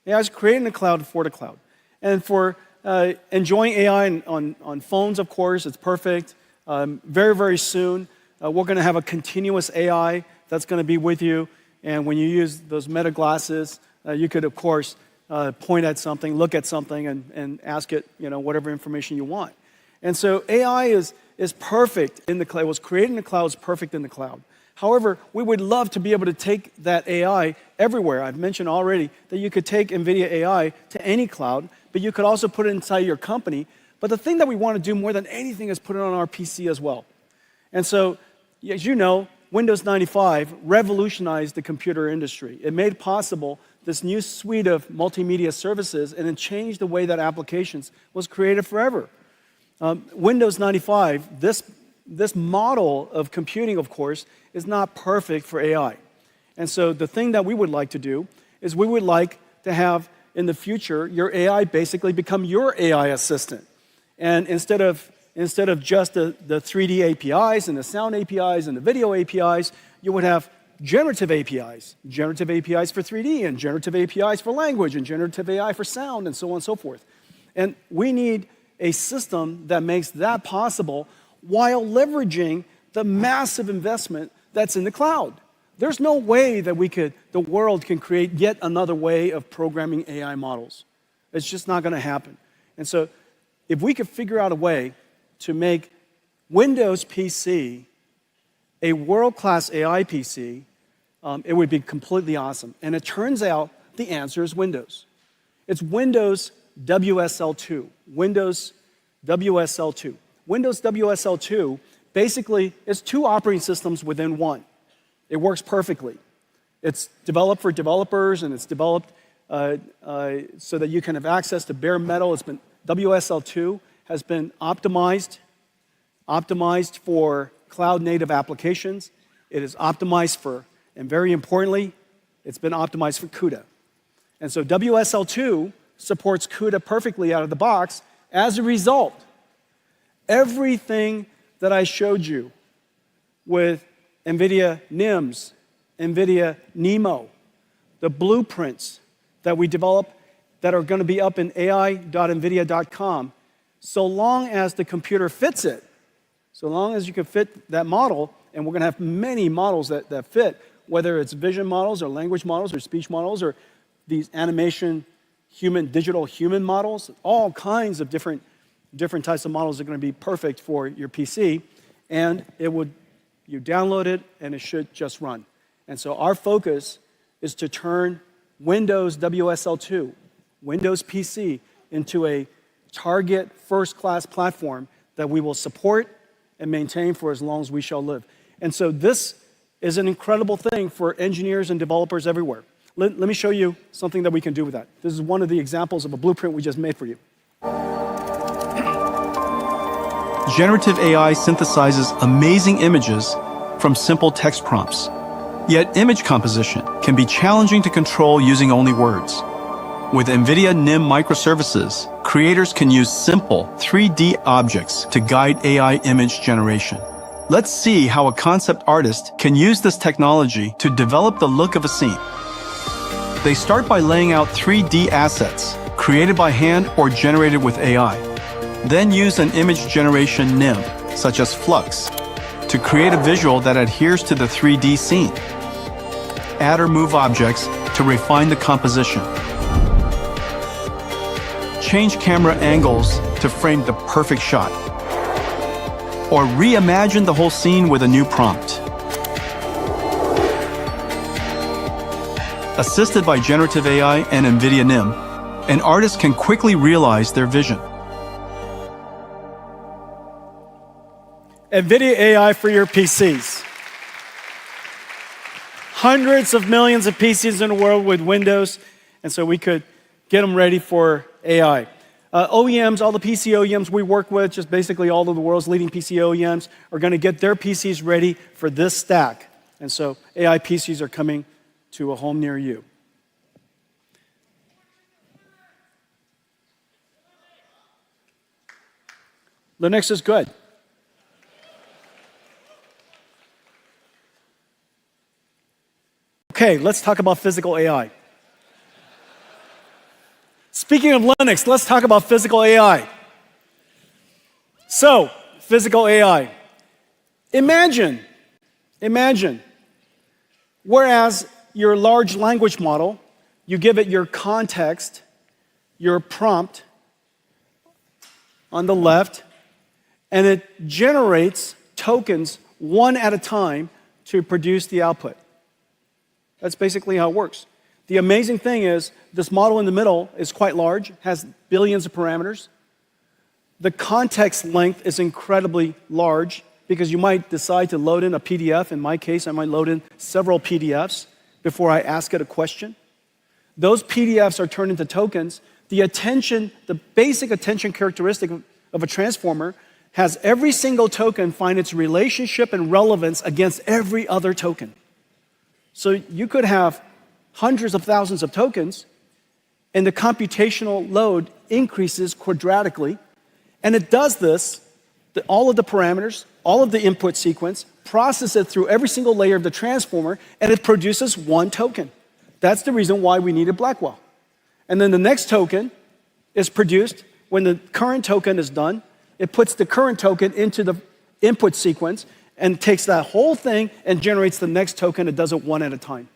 AI is created in the cloud and for the cloud. And for enjoying AI on phones, of course, it's perfect. Very, very soon, we're going to have a continuous AI that's going to be with you. And when you use those Meta glasses, you could, of course, point at something, look at something, and ask it, whatever information you want. And so AI is perfect in the cloud. It was created in the cloud, it's perfect in the cloud. However, we would love to be able to take that AI everywhere. I've mentioned already that you could take NVIDIA AI to any cloud, but you could also put it inside your company. But the thing that we want to do more than anything is put it on our PC as well. And so, as you know, Windows 95 revolutionized the computer industry. It made possible this new suite of multimedia services, and it changed the way that applications was created forever. Windows 95, this model of computing, of course, is not perfect for AI. And so the thing that we would like to do is we would like to have, in the future, your AI basically become your AI assistant. And instead of just the 3D APIs and the sound APIs and the video APIs, you would have generative APIs for 3D, and generative APIs for language, and generative AI for sound, and so on and so forth. And we need a system that makes that possible while leveraging the massive investment that's in the cloud. There's no way that the world can create yet another way of programming AI models. It's just not going to happen. And so if we could figure out a way to make Windows PC a world-class AI PC, it would be completely awesome. And it turns out the answer is Windows. It's Windows WSL2. Windows WSL2. Windows WSL2 basically is two operating systems within one. It works perfectly. It's developed for developers, and it's developed so that you can have access to bare metal. WSL2 has been optimized for cloud-native applications. It is optimized for, and very importantly, it's been optimized for CUDA. And so WSL2 supports CUDA perfectly out of the box. As a result, everything that I showed you with NVIDIA NIMs, NVIDIA NeMo, the blueprints that we develop that are going to be up in ai.nvidia.com, so long as the computer fits it, so long as you can fit that model, and we're going to have many models that fit, whether it's vision models or language models or speech models or these animation digital human models, all kinds of different types of models are going to be perfect for your PC, and you download it and it should just run. And so our focus is to turn Windows WSL2, Windows PC, into a target first-class platform that we will support and maintain for as long as we shall live. And so this is an incredible thing for engineers and developers everywhere. Let me show you something that we can do with that. This is one of the examples of a blueprint we just made for you. Generative AI synthesizes amazing images from simple text prompts. Yet image composition can be challenging to control using only words. With NVIDIA NIM microservices, creators can use simple 3D objects to guide AI image generation. Let's see how a concept artist can use this technology to develop the look of a scene. They start by laying out 3D assets, created by hand or generated with AI. Then use an image generation NIM, such as Flux, to create a visual that adheres to the 3D scene. Add or move objects to refine the composition. Change camera angles to frame the perfect shot. Or reimagine the whole scene with a new prompt. Assisted by generative AI and NVIDIA NIM, and artists can quickly realize their vision. Nvidia AI for your PCs. Hundreds of millions of PCs in the world with Windows, and so we could get them ready for AI. OEMs, all the PC OEMs we work with, just basically all of the world's leading PC OEMs, are going to get their PCs ready for this stack. And so AI PCs are coming to a home near you. Linux is good. Okay, let's talk about physical AI. Speaking of Linux, let's talk about physical AI. So, physical AI. Imagine, whereas your large language model, you give it your context, your prompt on the left, and it generates tokens one at a time to produce the output. That's basically how it works. The amazing thing is this model in the middle is quite large, has billions of parameters. The context length is incredibly large because you might decide to load in a PDF. In my case, I might load in several PDFs before I ask it a question. Those PDFs are turned into tokens. The basic attention characteristic of a transformer has every single token find its relationship and relevance against every other token. So you could have hundreds of thousands of tokens, and the computational load increases quadratically. And it does this, all of the parameters, all of the input sequence, process it through every single layer of the transformer, and it produces one token. That's the reason why we needed Blackwell. And then the next token is produced when the current token is done. It puts the current token into the input sequence and takes that whole thing and generates the next token. It does it one at a time.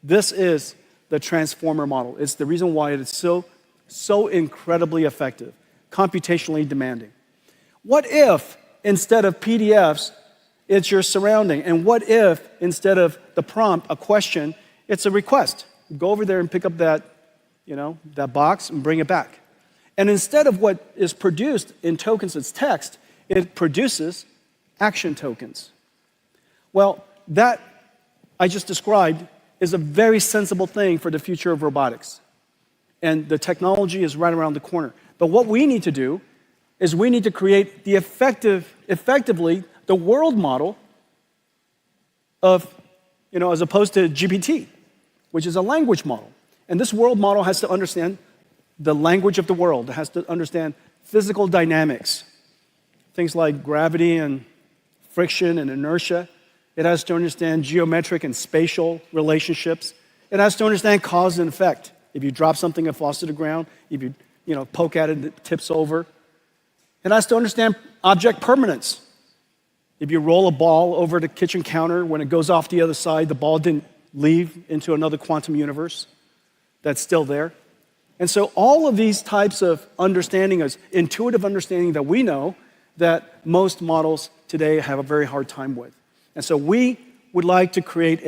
This is the transformer model. It's the reason why it is so incredibly effective, computationally demanding. What if instead of PDFs, it's your surrounding? And what if instead of the prompt, a question, it's a request? Go over there and pick up that box and bring it back. And instead of what is produced in tokens as text, it produces action tokens. Well, that I just described is a very sensible thing for the future of robotics. And the technology is right around the corner. But what we need to do is we need to create the effectively the world model of, as opposed to GPT, which is a language model. And this world model has to understand the language of the world. It has to understand physical dynamics, things like gravity and friction and inertia. It has to understand geometric and spatial relationships. It has to understand cause and effect. If you drop something, it falls to the ground. If you poke at it, it tips over. It has to understand object permanence. If you roll a ball over the kitchen counter, when it goes off the other side, the ball didn't leave into another quantum universe. That's still there. And so all of these types of understanding is intuitive understanding that we know that most models today have a very hard time with. And so we would like to create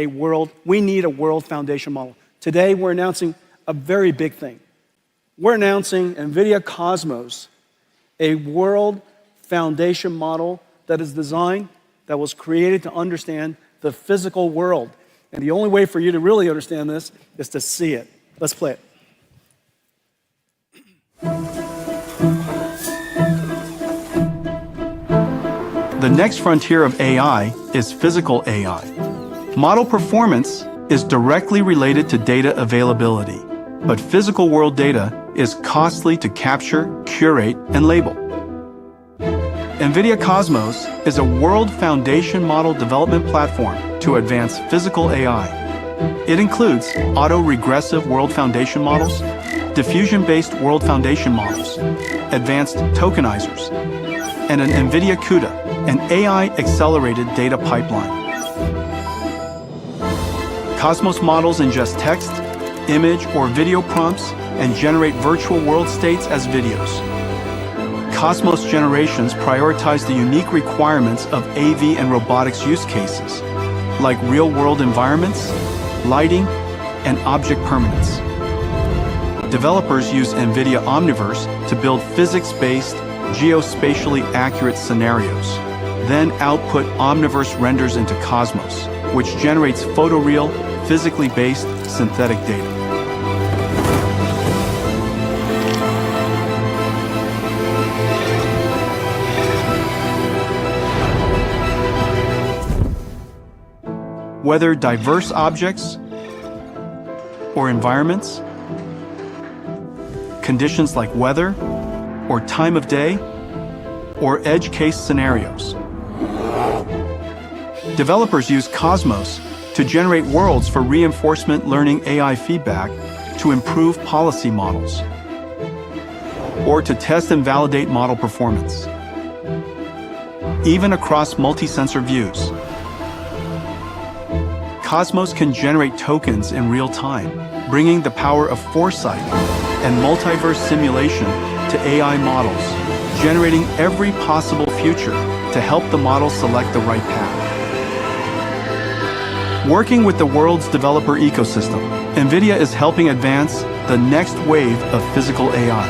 we need a world foundation model. Today we're announcing a very big thing. We're announcing Nvidia Cosmos, a world foundation model that is designed, that was created to understand the physical world. And the only way for you to really understand this is to see it. Let's play it. The next frontier of AI is physical AI. Model performance is directly related to data availability, but physical world data is costly to capture, curate, and label. Nvidia Cosmos is a world foundation model development platform to advance physical AI. It includes auto-regressive world foundation models, diffusion-based world foundation models, advanced tokenizers, and an Nvidia CUDA, an AI-accelerated data pipeline. Cosmos models ingest text, image, or video prompts and generate virtual world states as videos. Cosmos generations prioritize the unique requirements of AV and robotics use cases, like real-world environments, lighting, and object permanence. Developers use Nvidia Omniverse to build physics-based, geospatially accurate scenarios, then output Omniverse renders into Cosmos, which generates photoreal, physically based synthetic data. Whether diverse objects or environments, conditions like weather or time of day, or edge case scenarios. Developers use Cosmos to generate worlds for reinforcement learning AI feedback to improve policy models, or to test and validate model performance. Even across multi-sensor views, Cosmos can generate tokens in real time, bringing the power of foresight and multiverse simulation to AI models, generating every possible future to help the model select the right path. Working with the world's developer ecosystem, Nvidia is helping advance the next wave of physical AI.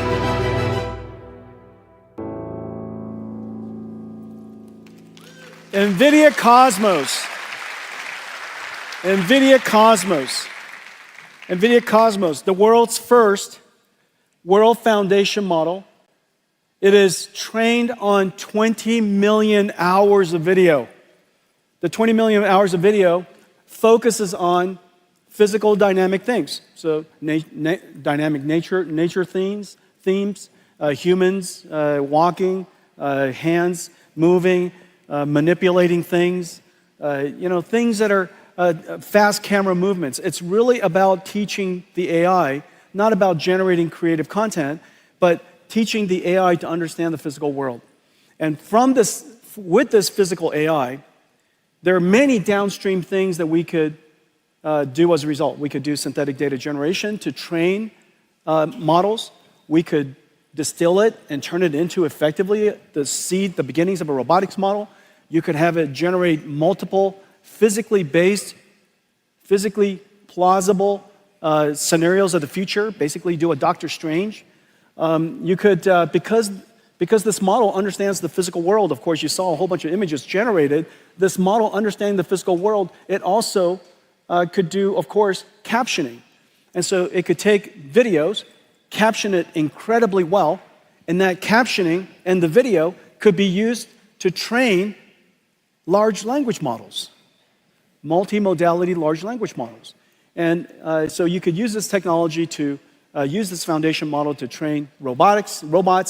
Nvidia Cosmos. Nvidia Cosmos. Nvidia Cosmos, the world's first world foundation model. It is trained on 20 million hours of video. The 20 million hours of video focuses on physical dynamic things. So dynamic nature themes, humans walking, hands moving, manipulating things, things that are fast camera movements. It's really about teaching the AI, not about generating creative content, but teaching the AI to understand the physical world. And with this physical AI, there are many downstream things that we could do as a result. We could do synthetic data generation to train models. We could distill it and turn it into effectively the beginnings of a robotics model. You could have it generate multiple physically based, physically plausible scenarios of the future, basically do a Doctor Strange. You could, because this model understands the physical world, of course, you saw a whole bunch of images generated. This model understanding the physical world, it also could do, of course, captioning. And so it could take videos, caption it incredibly well, and that captioning and the video could be used to train large language models, multimodality large language models. And so you could use this technology to use this foundation model to train robots,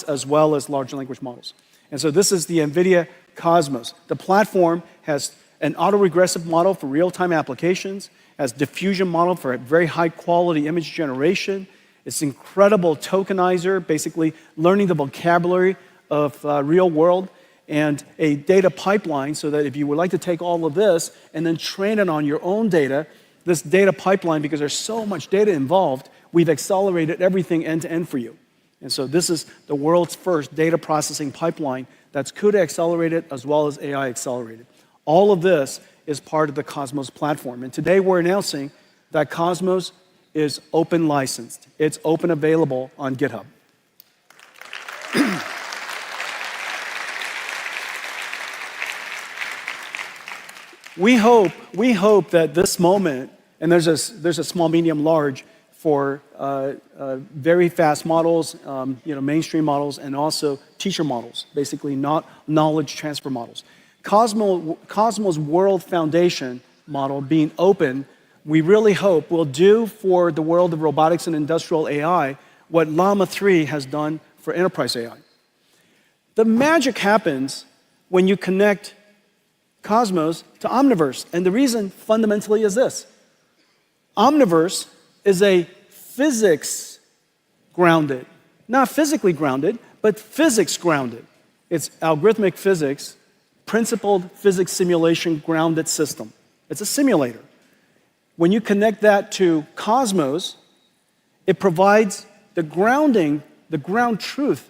as well as large language models. And so this is the Nvidia Cosmos. The platform has an autoregressive model for real-time applications, has diffusion model for very high-quality image generation. It's incredible tokenizer, basically learning the vocabulary of real world, and a data pipeline so that if you would like to take all of this and then train it on your own data, this data pipeline, because there's so much data involved, we've accelerated everything end-to-end for you. And so this is the world's first data processing pipeline that's CUDA accelerated as well as AI accelerated. All of this is part of the Cosmos platform. And today we're announcing that Cosmos is open licensed. It's open available on GitHub. We hope that this moment, and there's a small, medium, large for very fast models, mainstream models, and also teacher models, basically not knowledge transfer models. Cosmos World Foundation model being open, we really hope will do for the world of robotics and industrial AI what Llama 3 has done for enterprise AI. The magic happens when you connect Cosmos to Omniverse, and the reason fundamentally is this. Omniverse is a physics grounded, not physically grounded, but physics grounded. It's algorithmic physics, principled physics simulation grounded system. It's a simulator. When you connect that to Cosmos, it provides the grounding, the ground truth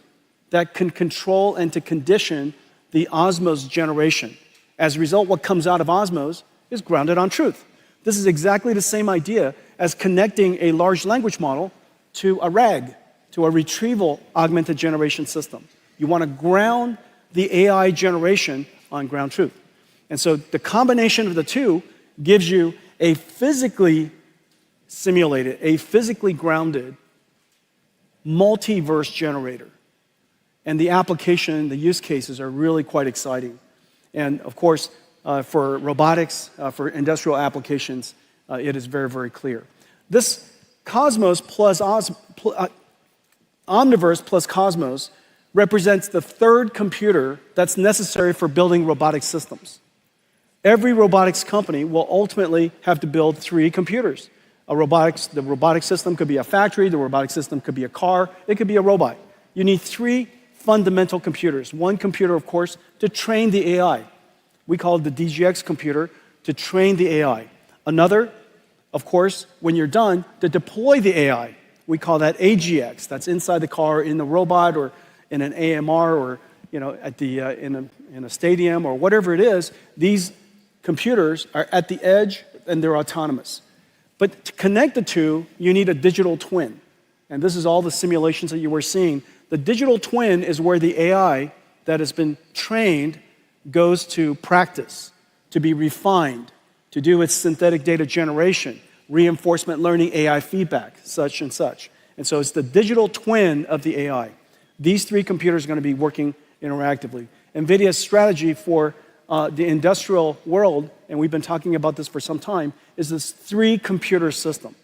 that can control and to condition the Osmos generation. As a result, what comes out of Osmos is grounded on truth. This is exactly the same idea as connecting a large language model to a RAG, to a retrieval augmented generation system. You want to ground the AI generation on ground truth. And so the combination of the two gives you a physically simulated, a physically grounded multiverse generator. And the application, the use cases are really quite exciting. And of course, for robotics, for industrial applications, it is very, very clear. This Cosmos plus Omniverse plus Cosmos represents the third computer that's necessary for building robotic systems. Every robotics company will ultimately have to build 3 computers. The robotic system could be a factory, the robotic system could be a car, it could be a robot. You need 3 fundamental computers. One computer, of course, to train the AI. We call it the DGX computer, to train the AI. Another, of course, when you're done, to deploy the AI. We call that AGX. That's inside the car, in the robot, or in an AMR, or at the in a stadium, or whatever it is. These computers are at the edge, and they're autonomous. But to connect the two, you need a digital twin. And this is all the simulations that you were seeing. The digital twin is where the AI that has been trained goes to practice, to be refined, to do its synthetic data generation, reinforcement learning, AI feedback, such and such. And so it's the digital twin of the AI. These 3 computers are going to be working interactively. NVIDIA's strategy for the industrial world, and we've been talking about this for some time, is this 3-computer system.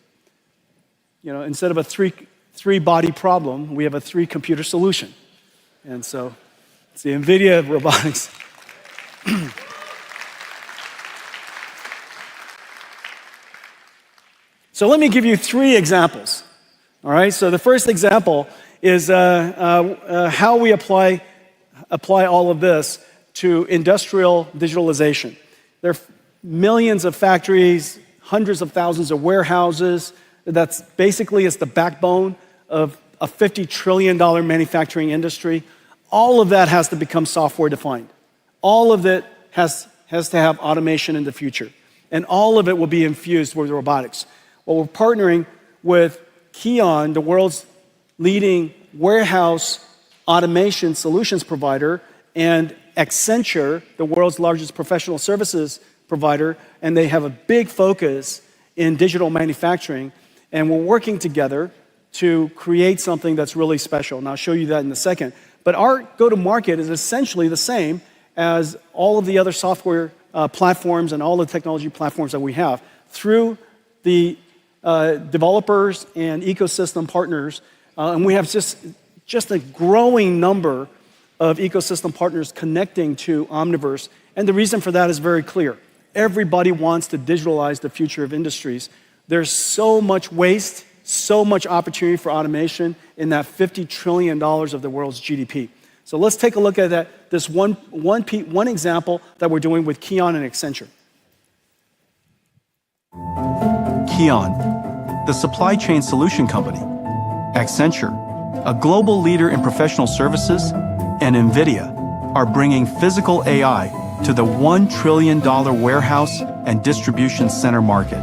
Instead of a three-body problem, we have a 3-computer solution. And so it's the NVIDIA of robotics. So let me give you 3 examples. All right, so the first example is how we apply all of this to industrial digitalization. There are millions of factories, hundreds of thousands of warehouses. That's basically it's the backbone of a $50 trillion manufacturing industry. All of that has to become software defined. All of it has to have automation in the future. And all of it will be infused with robotics. Well, we're partnering with Keynote, the world's leading warehouse automation solutions provider, and Accenture, the world's largest professional services provider, and they have a big focus in digital manufacturing, and we're working together to create something that's really special, and I'll show you that in a second. But our go-to-market is essentially the same as all of the other software platforms and all the technology platforms that we have. Through the developers and ecosystem partners, and we have just a growing number of ecosystem partners connecting to Omniverse, and the reason for that is very clear. Everybody wants to digitalize the future of industries. There's so much waste, so much opportunity for automation in that $50 trillion of the world's GDP. So let's take a look at that. This one example that we're doing with Keynote and Accenture. Keynote, the supply chain solution company, Accenture, a global leader in professional services, and Nvidia are bringing physical AI to the $1 trillion warehouse and distribution center market.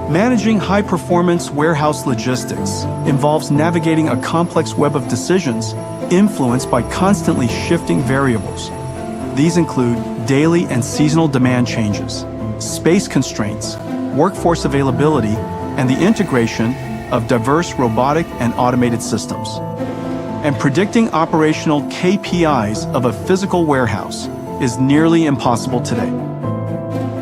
Managing high-performance warehouse logistics involves navigating a complex web of decisions influenced by constantly shifting variables. These include daily and seasonal demand changes, space constraints, workforce availability, and the integration of diverse robotic and automated systems. And predicting operational KPIs of a physical warehouse is nearly impossible today.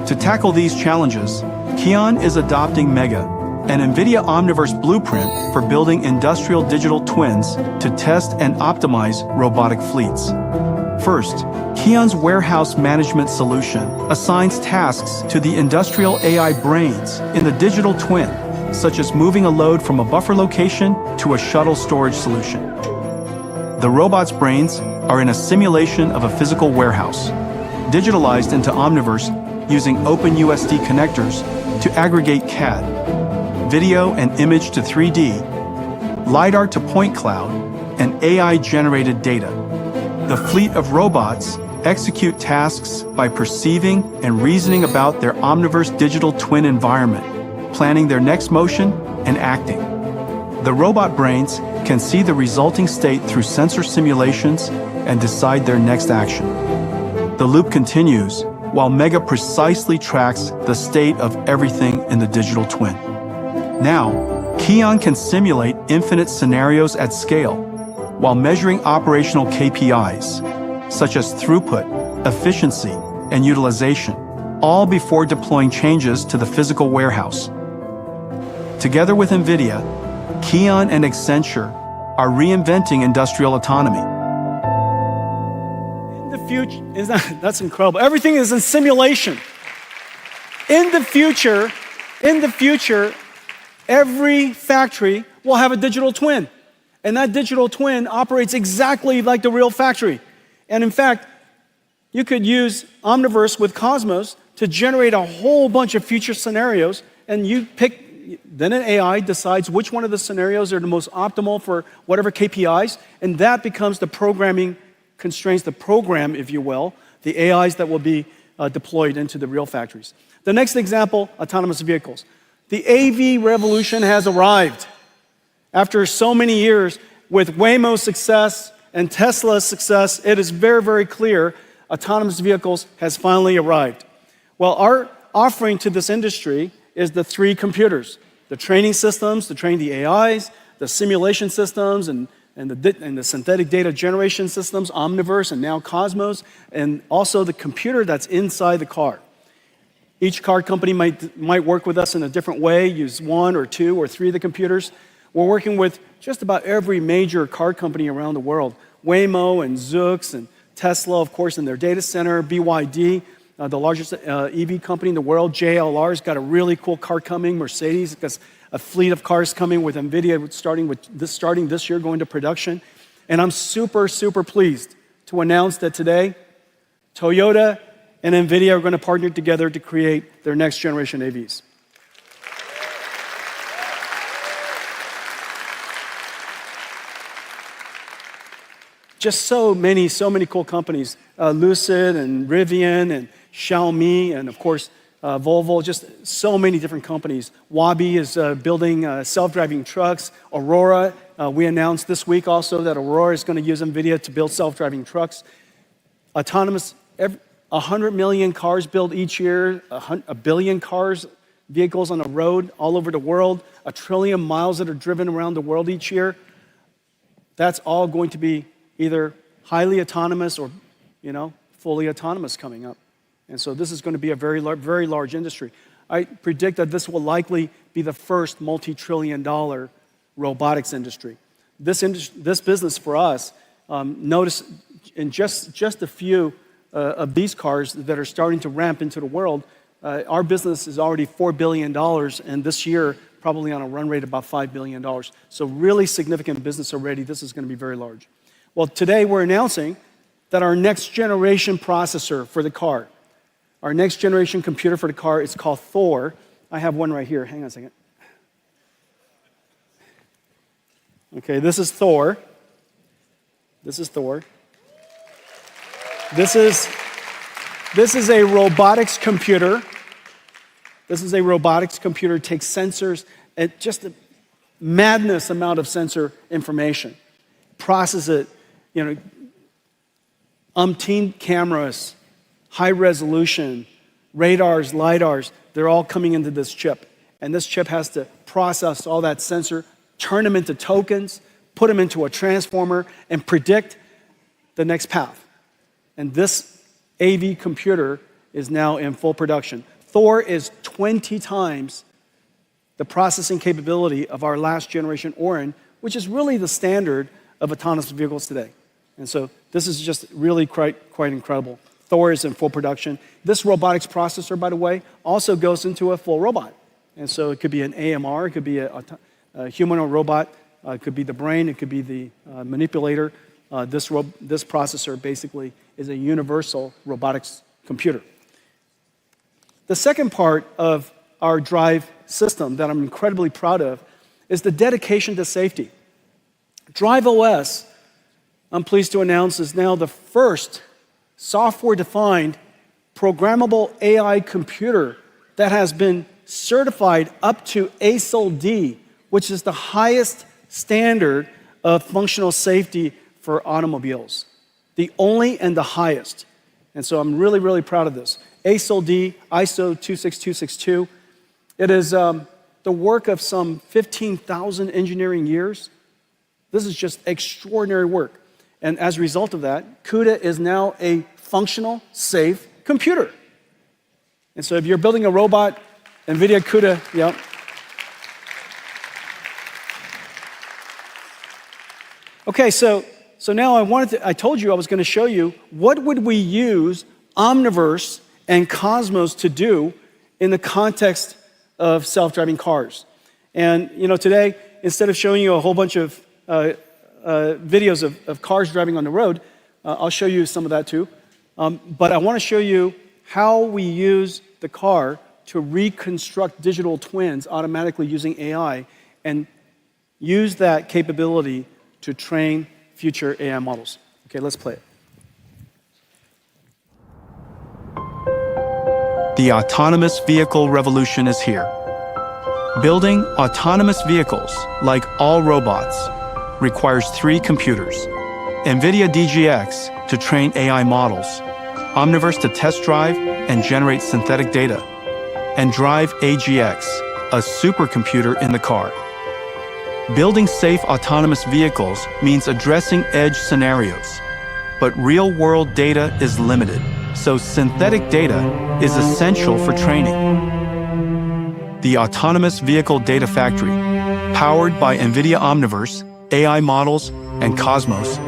To tackle these challenges, Keynote is adopting Mega, an NVIDIA Omniverse blueprint for building industrial digital twins to test and optimize robotic fleets. First, Keynote's warehouse management solution assigns tasks to the industrial AI brains in the digital twin, such as moving a load from a buffer location to a shuttle storage solution. The robot's brains are in a simulation of a physical warehouse, digitalized into Omniverse using OpenUSD connectors to aggregate CAD, video and image to 3D, LiDAR to point cloud, and AI-generated data. The fleet of robots execute tasks by perceiving and reasoning about their Omniverse digital twin environment, planning their next motion and acting. The robot brains can see the resulting state through sensor simulations and decide their next action. The loop continues while Mega precisely tracks the state of everything in the digital twin. Now, Keon can simulate infinite scenarios at scale while measuring operational KPIs, such as throughput, efficiency, and utilization, all before deploying changes to the physical warehouse. Together with Nvidia, Keon and Accenture are reinventing industrial autonomy. In the future, that's incredible. Everything is in simulation. In the future, every factory will have a digital twin. And that digital twin operates exactly like the real factory. And in fact, you could use Omniverse with Cosmos to generate a whole bunch of future scenarios, and you pick, then an AI decides which one of the scenarios are the most optimal for whatever KPIs, and that becomes the programming constraints, the program, if you will, the AIs that will be deployed into the real factories. The next example, autonomous vehicles. The AV revolution has arrived. After so many years, with Waymo's success and Tesla's success, it is very, very clear autonomous vehicles has finally arrived. Well, our offering to this industry is the three computers: the training systems to train the AIs, the simulation systems, and the synthetic data generation systems, Omniverse and now Cosmos, and also the computer that's inside the car. Each car company might work with us in a different way, use one or two or three of the computers. We're working with just about every major car company around the world. Waymo and Zoox and Tesla, of course, in their data center. BYD, the largest EV company in the world. JLR's got a really cool car coming. Mercedes has a fleet of cars coming with Nvidia starting this year, going to production. And I'm super, super pleased to announce that today, Toyota and Nvidia are going to partner together to create their next generation AVs. Just so many cool companies, Lucid and Rivian and Xiaomi and of course Volvo, just so many different companies. Wabi is building self-driving trucks. Aurora, we announced this week also that Aurora is going to use NVIDIA to build self-driving trucks. Autonomous, 100 million cars built each year, a billion vehicles on the road all over the world, 1 trillion miles that are driven around the world each year. That's all going to be either highly autonomous or, fully autonomous coming up. And so this is going to be a very large industry. I predict that this will likely be the first multi-trillion-dollar robotics industry. This business for us, notice in just a few of these cars that are starting to ramp into the world, our business is already $4 billion, and this year probably on a run rate about $5 billion. So really significant business already. This is going to be very large. Well, today we're announcing that our next generation processor for the car, our next generation computer for the car, is called Thor. I have one right here. Hang on a second. Okay, this is Thor. This is Thor. This is a robotics computer. This is a robotics computer. It takes sensors and just a madness amount of sensor information, process it, umpteen cameras, high resolution, radars, lidars, they're all coming into this chip. And this chip has to process all that sensor, turn them into tokens, put them into a transformer, and predict the next path. And this AV computer is now in full production. Thor is 20 times the processing capability of our last generation Orin, which is really the standard of autonomous vehicles today. And so this is just really quite incredible. Thor is in full production. This robotics processor, by the way, also goes into a full robot. And so it could be an AMR, it could be a humanoid robot, it could be the brain, it could be the manipulator. This processor basically is a universal robotics computer. The second part of our drive system that I'm incredibly proud of is the dedication to safety. Drive OS, I'm pleased to announce, is now the first software-defined programmable AI computer that has been certified up to ASIL D, which is the highest standard of functional safety for automobiles. The only and the highest. And so I'm really, really proud of this. ASIL-D, ISO 26262. It is the work of some 15,000 engineering years. This is just extraordinary work. And as a result of that, CUDA is now a functional, safe computer. And so if you're building a robot, NVIDIA CUDA, yeah. Okay, so now I told you I was going to show you what would we use Omniverse and Cosmos to do in the context of self-driving cars. And today, instead of showing you a whole bunch of videos of cars driving on the road, I'll show you some of that too. But I want to show you how we use the car to reconstruct digital twins automatically using AI and use that capability to train future AI models. Okay, let's play it. The autonomous vehicle revolution is here. Building autonomous vehicles, like all robots, requires 3 computers. Nvidia DGX to train AI models, Omniverse to test drive and generate synthetic data, and Drive AGX, a supercomputer in the car. Building safe autonomous vehicles means addressing edge scenarios, but real-world data is limited, so synthetic data is essential for training. The Autonomous Vehicle Data Factory, powered by NVIDIA Omniverse, AI models, and Cosmos,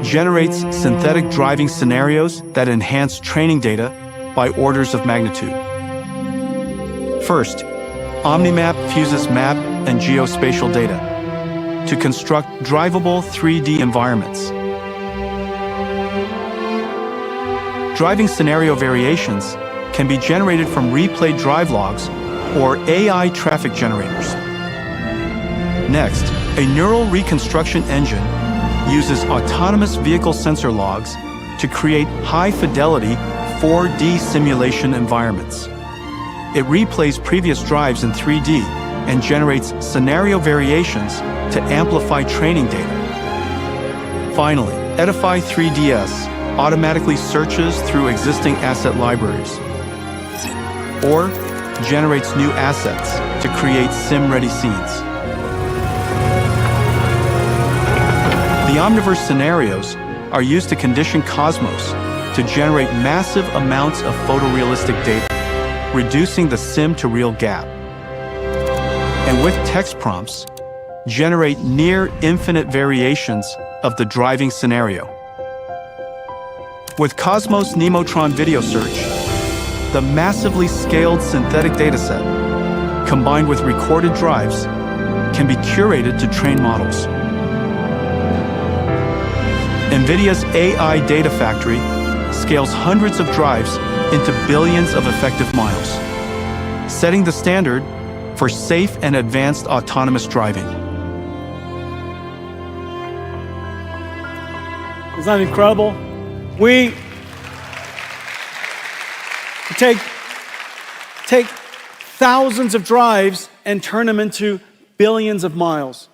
generates synthetic driving scenarios that enhance training data by orders of magnitude. First, OmniMap fuses map and geospatial data to construct drivable 3D environments. Driving scenario variations can be generated from replayed drive logs or AI traffic generators. Next, a neural reconstruction engine uses autonomous vehicle sensor logs to create high-fidelity 4D simulation environments. It replays previous drives in 3D and generates scenario variations to amplify training data. Finally, Edify 3DS automatically searches through existing asset libraries or generates new assets to create sim-ready scenes. The Omniverse scenarios are used to condition Cosmos to generate massive amounts of photorealistic data, reducing the sim-to-real gap. And with text prompts, generate near infinite variations of the driving scenario. With Cosmos Nemotron Video Search, the massively scaled synthetic dataset, combined with recorded drives, can be curated to train models. NVIDIA's AI Data Factory scales hundreds of drives into billions of effective miles, setting the standard for safe and advanced autonomous driving. Isn't that incredible? We take thousands of drives and turn them into billions of miles.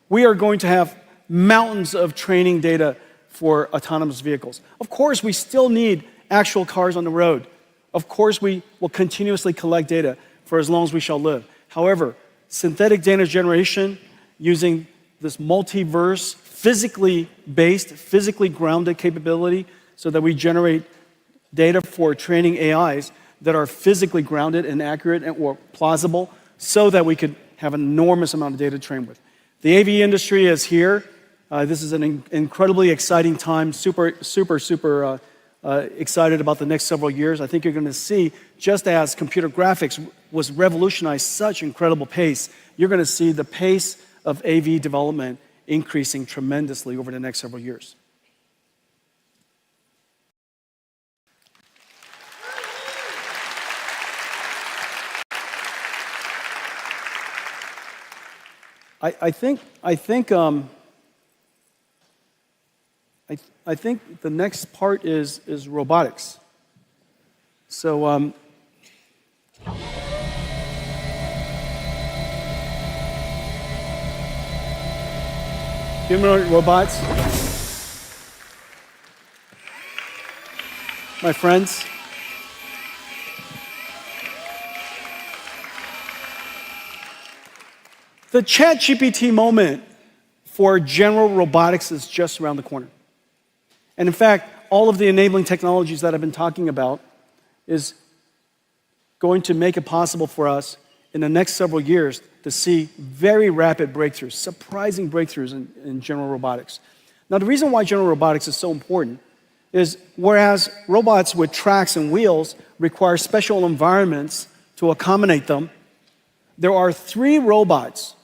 We are going to have mountains of training data for autonomous vehicles. Of course, we still need actual cars on the road. Of course, we will continuously collect data for as long as we shall live. However, synthetic data generation using this multiverse, physically based, physically grounded capability so that we generate data for training AIs that are physically grounded and accurate or plausible so that we could have an enormous amount of data to train with. The AV industry is here. This is an incredibly exciting time, super excited about the next several years. I think you're going to see, just as computer graphics was revolutionized such incredible pace, you're going to see the pace of AV development increasing tremendously over the next several years. I think the next part is robotics. So Humanoid robots. My friends, the ChatGPT moment for general robotics is just around the corner. And in fact, all of the enabling technologies that I've been talking about is going to make it possible for us in the next several years to see very rapid breakthroughs, surprising breakthroughs in general robotics. Now, the reason why general robotics is so important is whereas robots with tracks and wheels require special environments to accommodate them, there are three robots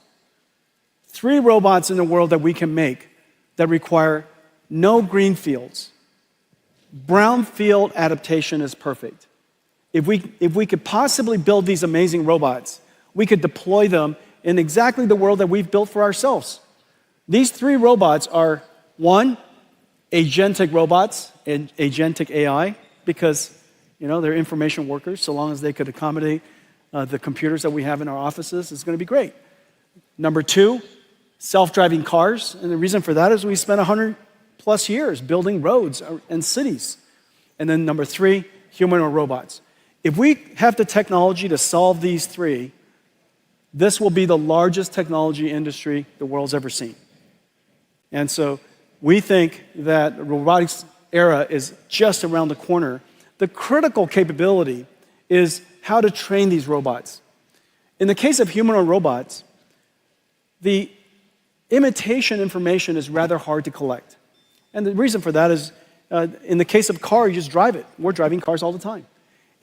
in the world that we can make that require no green fields. Brownfield adaptation is perfect. If we could possibly build these amazing robots, we could deploy them in exactly the world that we've built for ourselves. These three robots are, one, agentic robots and agentic AI, because they're information workers. So long as they could accommodate the computers that we have in our offices, it's going to be great. Number two, self-driving cars. And the reason for that is we spent 100 plus years building roads and cities. And then number three, humanoid robots. If we have the technology to solve these three, this will be the largest technology industry the world's ever seen. And so we think that the robotics era is just around the corner. The critical capability is how to train these robots. In the case of humanoid robots, the imitation information is rather hard to collect. And the reason for that is, in the case of car, you just drive it. We're driving cars all the time.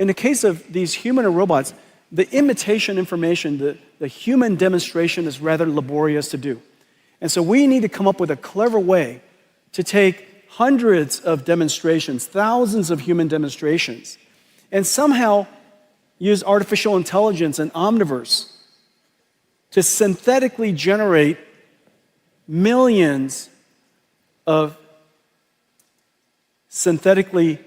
In the case of these humanoid robots, the imitation information, the human demonstration is rather laborious to do. And so we need to come up with a clever way to take hundreds of demonstrations, thousands of human demonstrations, and somehow use artificial intelligence and Omniverse to synthetically generate millions of synthetically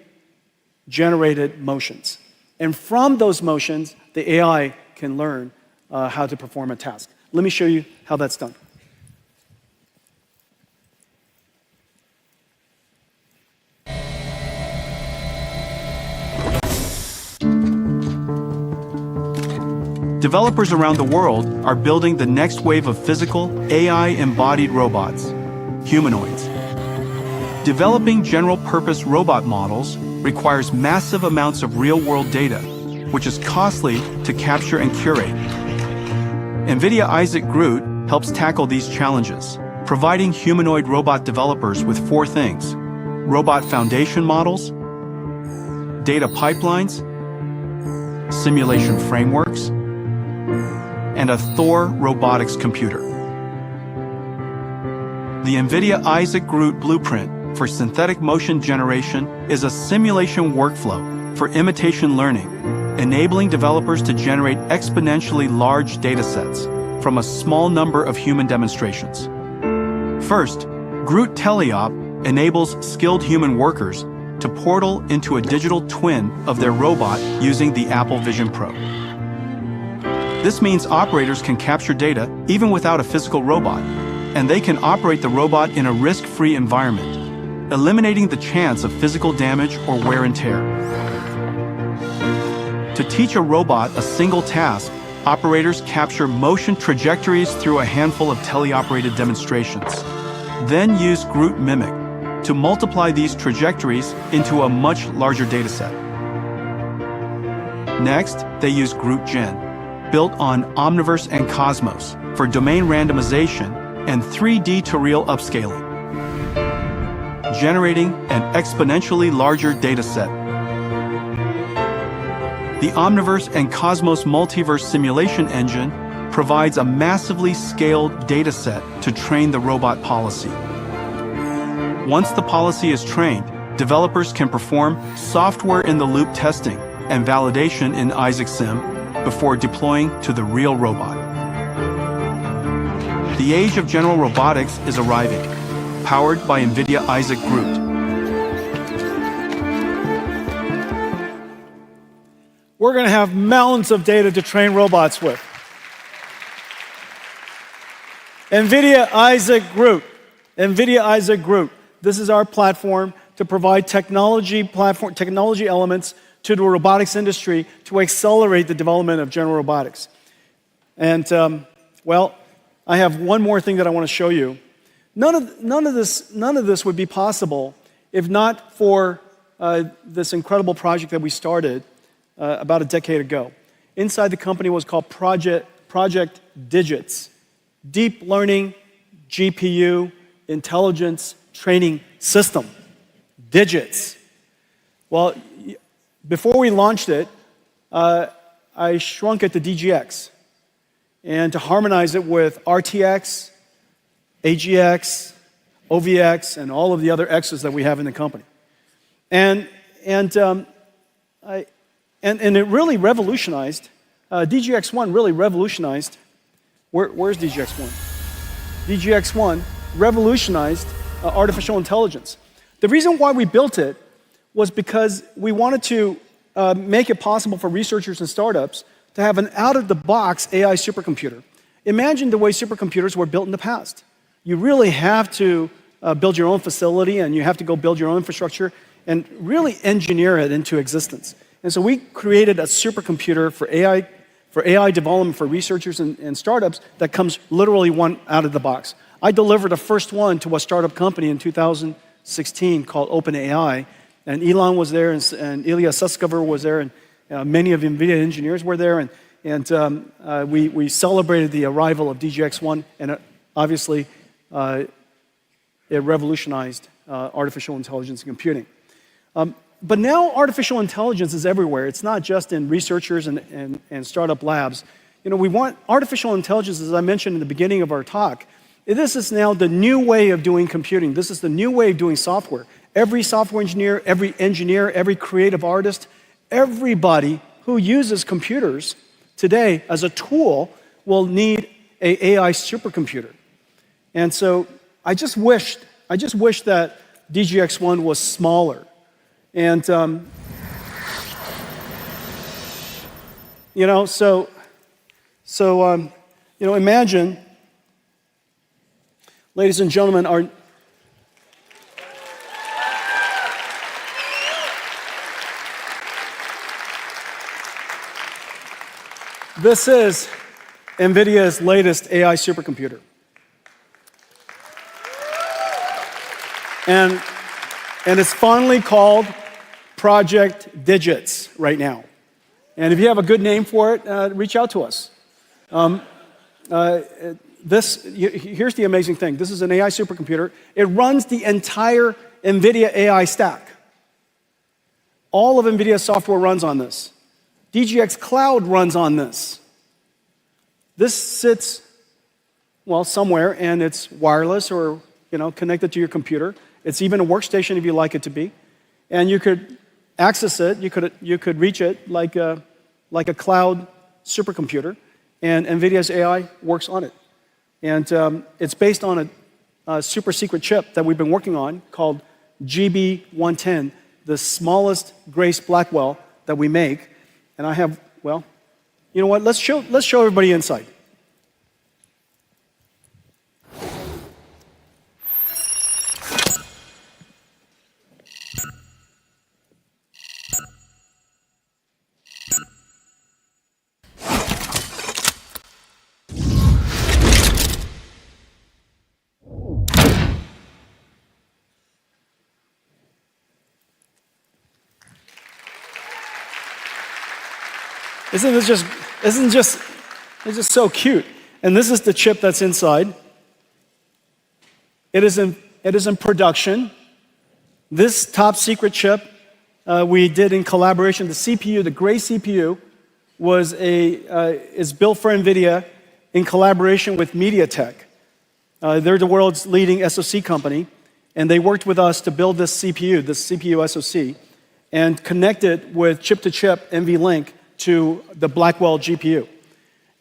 generated motions. And from those motions, the AI can learn how to perform a task. Let me show you how that's done. Developers around the world are building the next wave of physical, AI-embodied robots, humanoids. Developing general-purpose robot models requires massive amounts of real-world data, which is costly to capture and curate. Nvidia Isaac GR00T helps tackle these challenges, providing humanoid robot developers with four things: robot foundation models, data pipelines, simulation frameworks, and a Thor robotics computer. The Nvidia Isaac GR00T blueprint for synthetic motion generation is a simulation workflow for imitation learning, enabling developers to generate exponentially large datasets from a small number of human demonstrations. First, GR00T Teleop enables skilled human workers to portal into a digital twin of their robot using the Apple Vision Pro. This means operators can capture data even without a physical robot, and they can operate the robot in a risk-free environment, eliminating the chance of physical damage or wear and tear. To teach a robot a single task, operators capture motion trajectories through a handful of teleoperated demonstrations, then use GR00T Mimic to multiply these trajectories into a much larger dataset. Next, they use GR00T Gen, built on Omniverse and Cosmos, for domain randomization and 3D to real upscaling, generating an exponentially larger dataset. The Omniverse and Cosmos multiverse simulation engine provides a massively scaled dataset to train the robot policy. Once the policy is trained, developers can perform software-in-the-loop testing and validation in Isaac Sim before deploying to the real robot. The age of general robotics is arriving, powered by Nvidia Isaac GR00T. We're going to have mountains of data to train robots with. Nvidia Isaac GR00T Nvidia Isaac Group. This is our platform to provide technology elements to the robotics industry to accelerate the development of general robotics. And well, I have one more thing that I want to show you. None of this would be possible if not for this incredible project that we started about a decade ago. Inside the company was called Project Digits, Deep Learning GPU Intelligence Training System. Digits. Well, before we launched it, I shrunk it to DGX and to harmonize it with RTX, AGX, OVX, and all of the other X's that we have in the company. And it really revolutionized, DGX1 really revolutionized, where's DGX1? DGX1 revolutionized artificial intelligence. The reason why we built it was because we wanted to make it possible for researchers and startups to have an out-of-the-box AI supercomputer. Imagine the way supercomputers were built in the past. You really have to build your own facility, and you have to go build your own infrastructure and really engineer it into existence. And so we created a supercomputer for AI development for researchers and startups that comes literally one out of the box. I delivered the first one to a startup company in 2016 called OpenAI, and Elon was there, and Ilya Sutskever was there, and many of NVIDIA engineers were there, and we celebrated the arrival of DGX1, and obviously it revolutionized artificial intelligence and computing. But now artificial intelligence is everywhere. It's not just in researchers and startup labs. You know, we want artificial intelligence, as I mentioned in the beginning of our talk. This is now the new way of doing computing. This is the new way of doing software. Every software engineer, every creative artist, everybody who uses computers today as a tool will need an AI supercomputer. And so I just wish that DGX1 was smaller. And, imagine, ladies and gentlemen, this is NVIDIA's latest AI supercomputer. And it's finally called Project Digits right now. And if you have a good name for it, reach out to us. Here's the amazing thing. This is an AI supercomputer. It runs the entire NVIDIA AI stack. All of NVIDIA's software runs on this. DGX Cloud runs on this. This sits, well, somewhere, and it's wireless or connected to your computer. It's even a workstation if you like it to be. And you could access it, you could reach it like a cloud supercomputer, and NVIDIA's AI works on it. And it's based on a super secret chip that we've been working on called GB110, the smallest Grace Blackwell that we make. And I have, well, you know what? Let's show everybody inside. Isn't it just so cute? And this is the chip that's inside. It is in production. This top secret chip we did in collaboration. The CPU, the Gray CPU, is built for NVIDIA in collaboration with MediaTek. They're the world's leading SoC company, and they worked with us to build this CPU SoC, and connect it with chip-to-chip NVLink to the Blackwell GPU.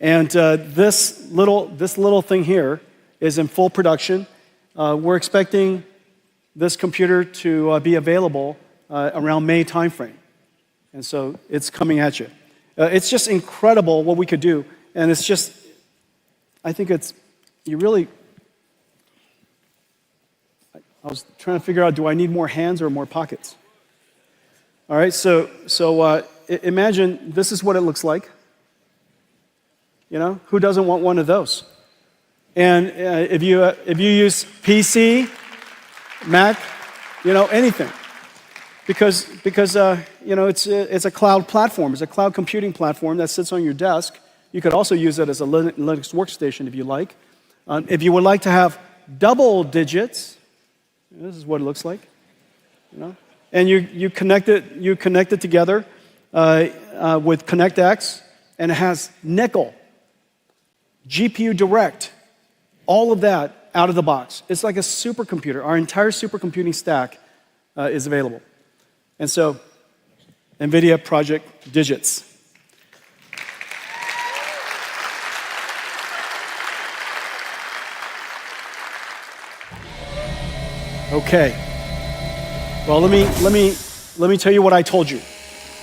And this little thing here is in full production. We're expecting this computer to be available around May timeframe. And so it's coming at you. It's just incredible what we could do. And it's just, I think I was trying to figure out, do I need more hands or more pockets? All right, so imagine this is what it looks like. You know, who doesn't want one of those? And if you use PC, Mac, you know, anything, because you know, it's a cloud platform. It's a cloud computing platform that sits on your desk. You could also use it as a Linux workstation if you like. If you would like to have double digits, this is what it looks like. You know, and you connect it together with ConnectX, and it has nickel, GPU Direct, all of that out of the box. It's like a supercomputer. Our entire supercomputing stack is available. And so, NVIDIA Project Digits. Okay. Well, let me tell you what I told you.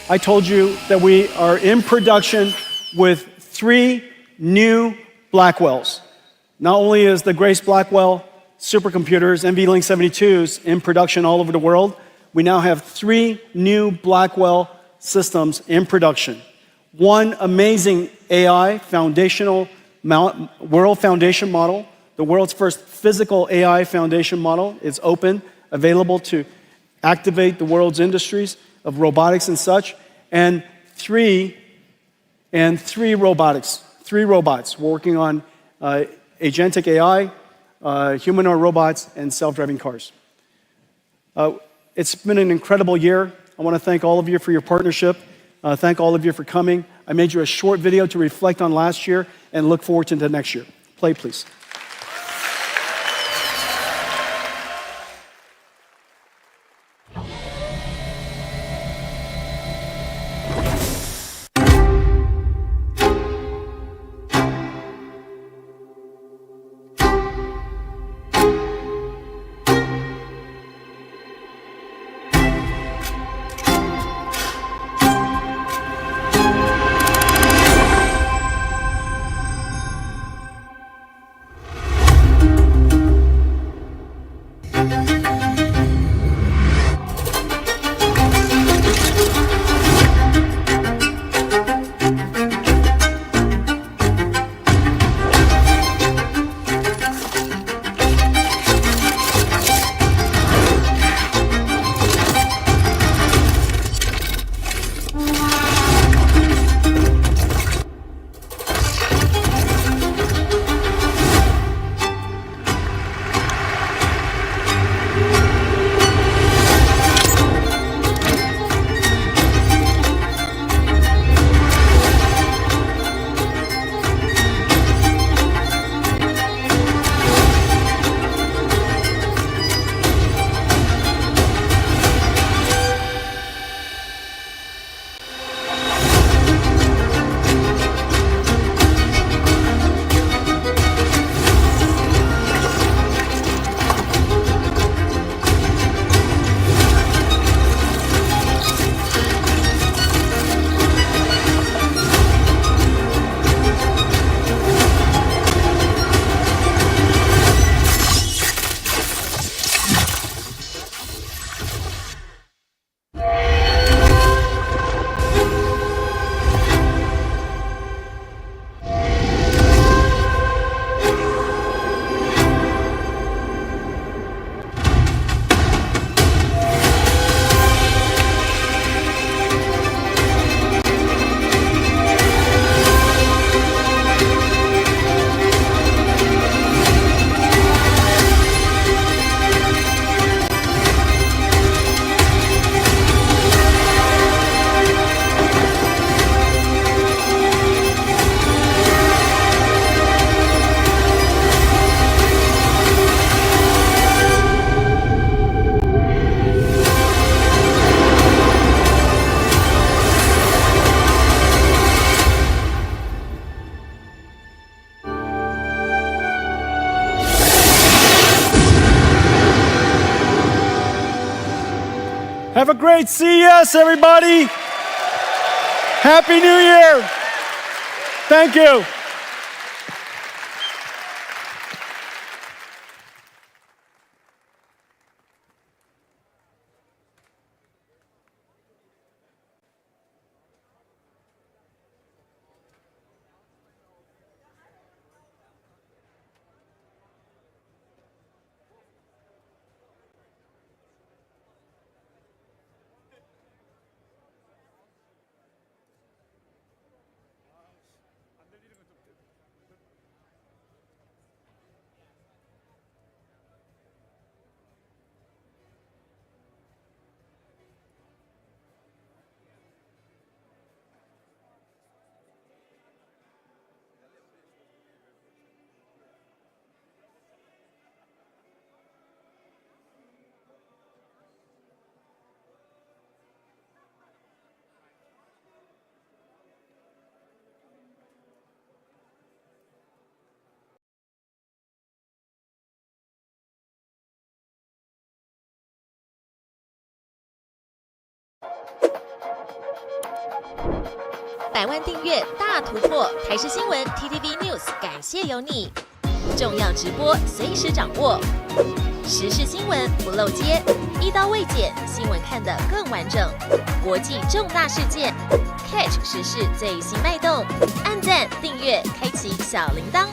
I told you that we are in production with 3 new Blackwells. Not only is the Grace Blackwell supercomputers, NVLink 72s, in production all over the world, we now have 3 new Blackwell systems in production. One amazing AI world foundation model, the world's first physical AI foundation model. Is open, available to activate the world's industries of robotics and such. And three robots working on Agentic AI, humanoid robots, and self-driving cars. It's been an incredible year. I want to thank all of you for your partnership. Thank all of you for coming. I made you a short video to reflect on last year and look forward to the next year. Play, please. Have a great CES, everybody. Happy New Year. Thank you. 100万订阅大突破，台视新闻 TTVNews 感谢有你。重要直播随时掌握，时事新闻不漏接，一刀未剪，新闻看得更完整。国际重大事件 ，catch 时事最新脉动，按赞订阅，开启小铃铛。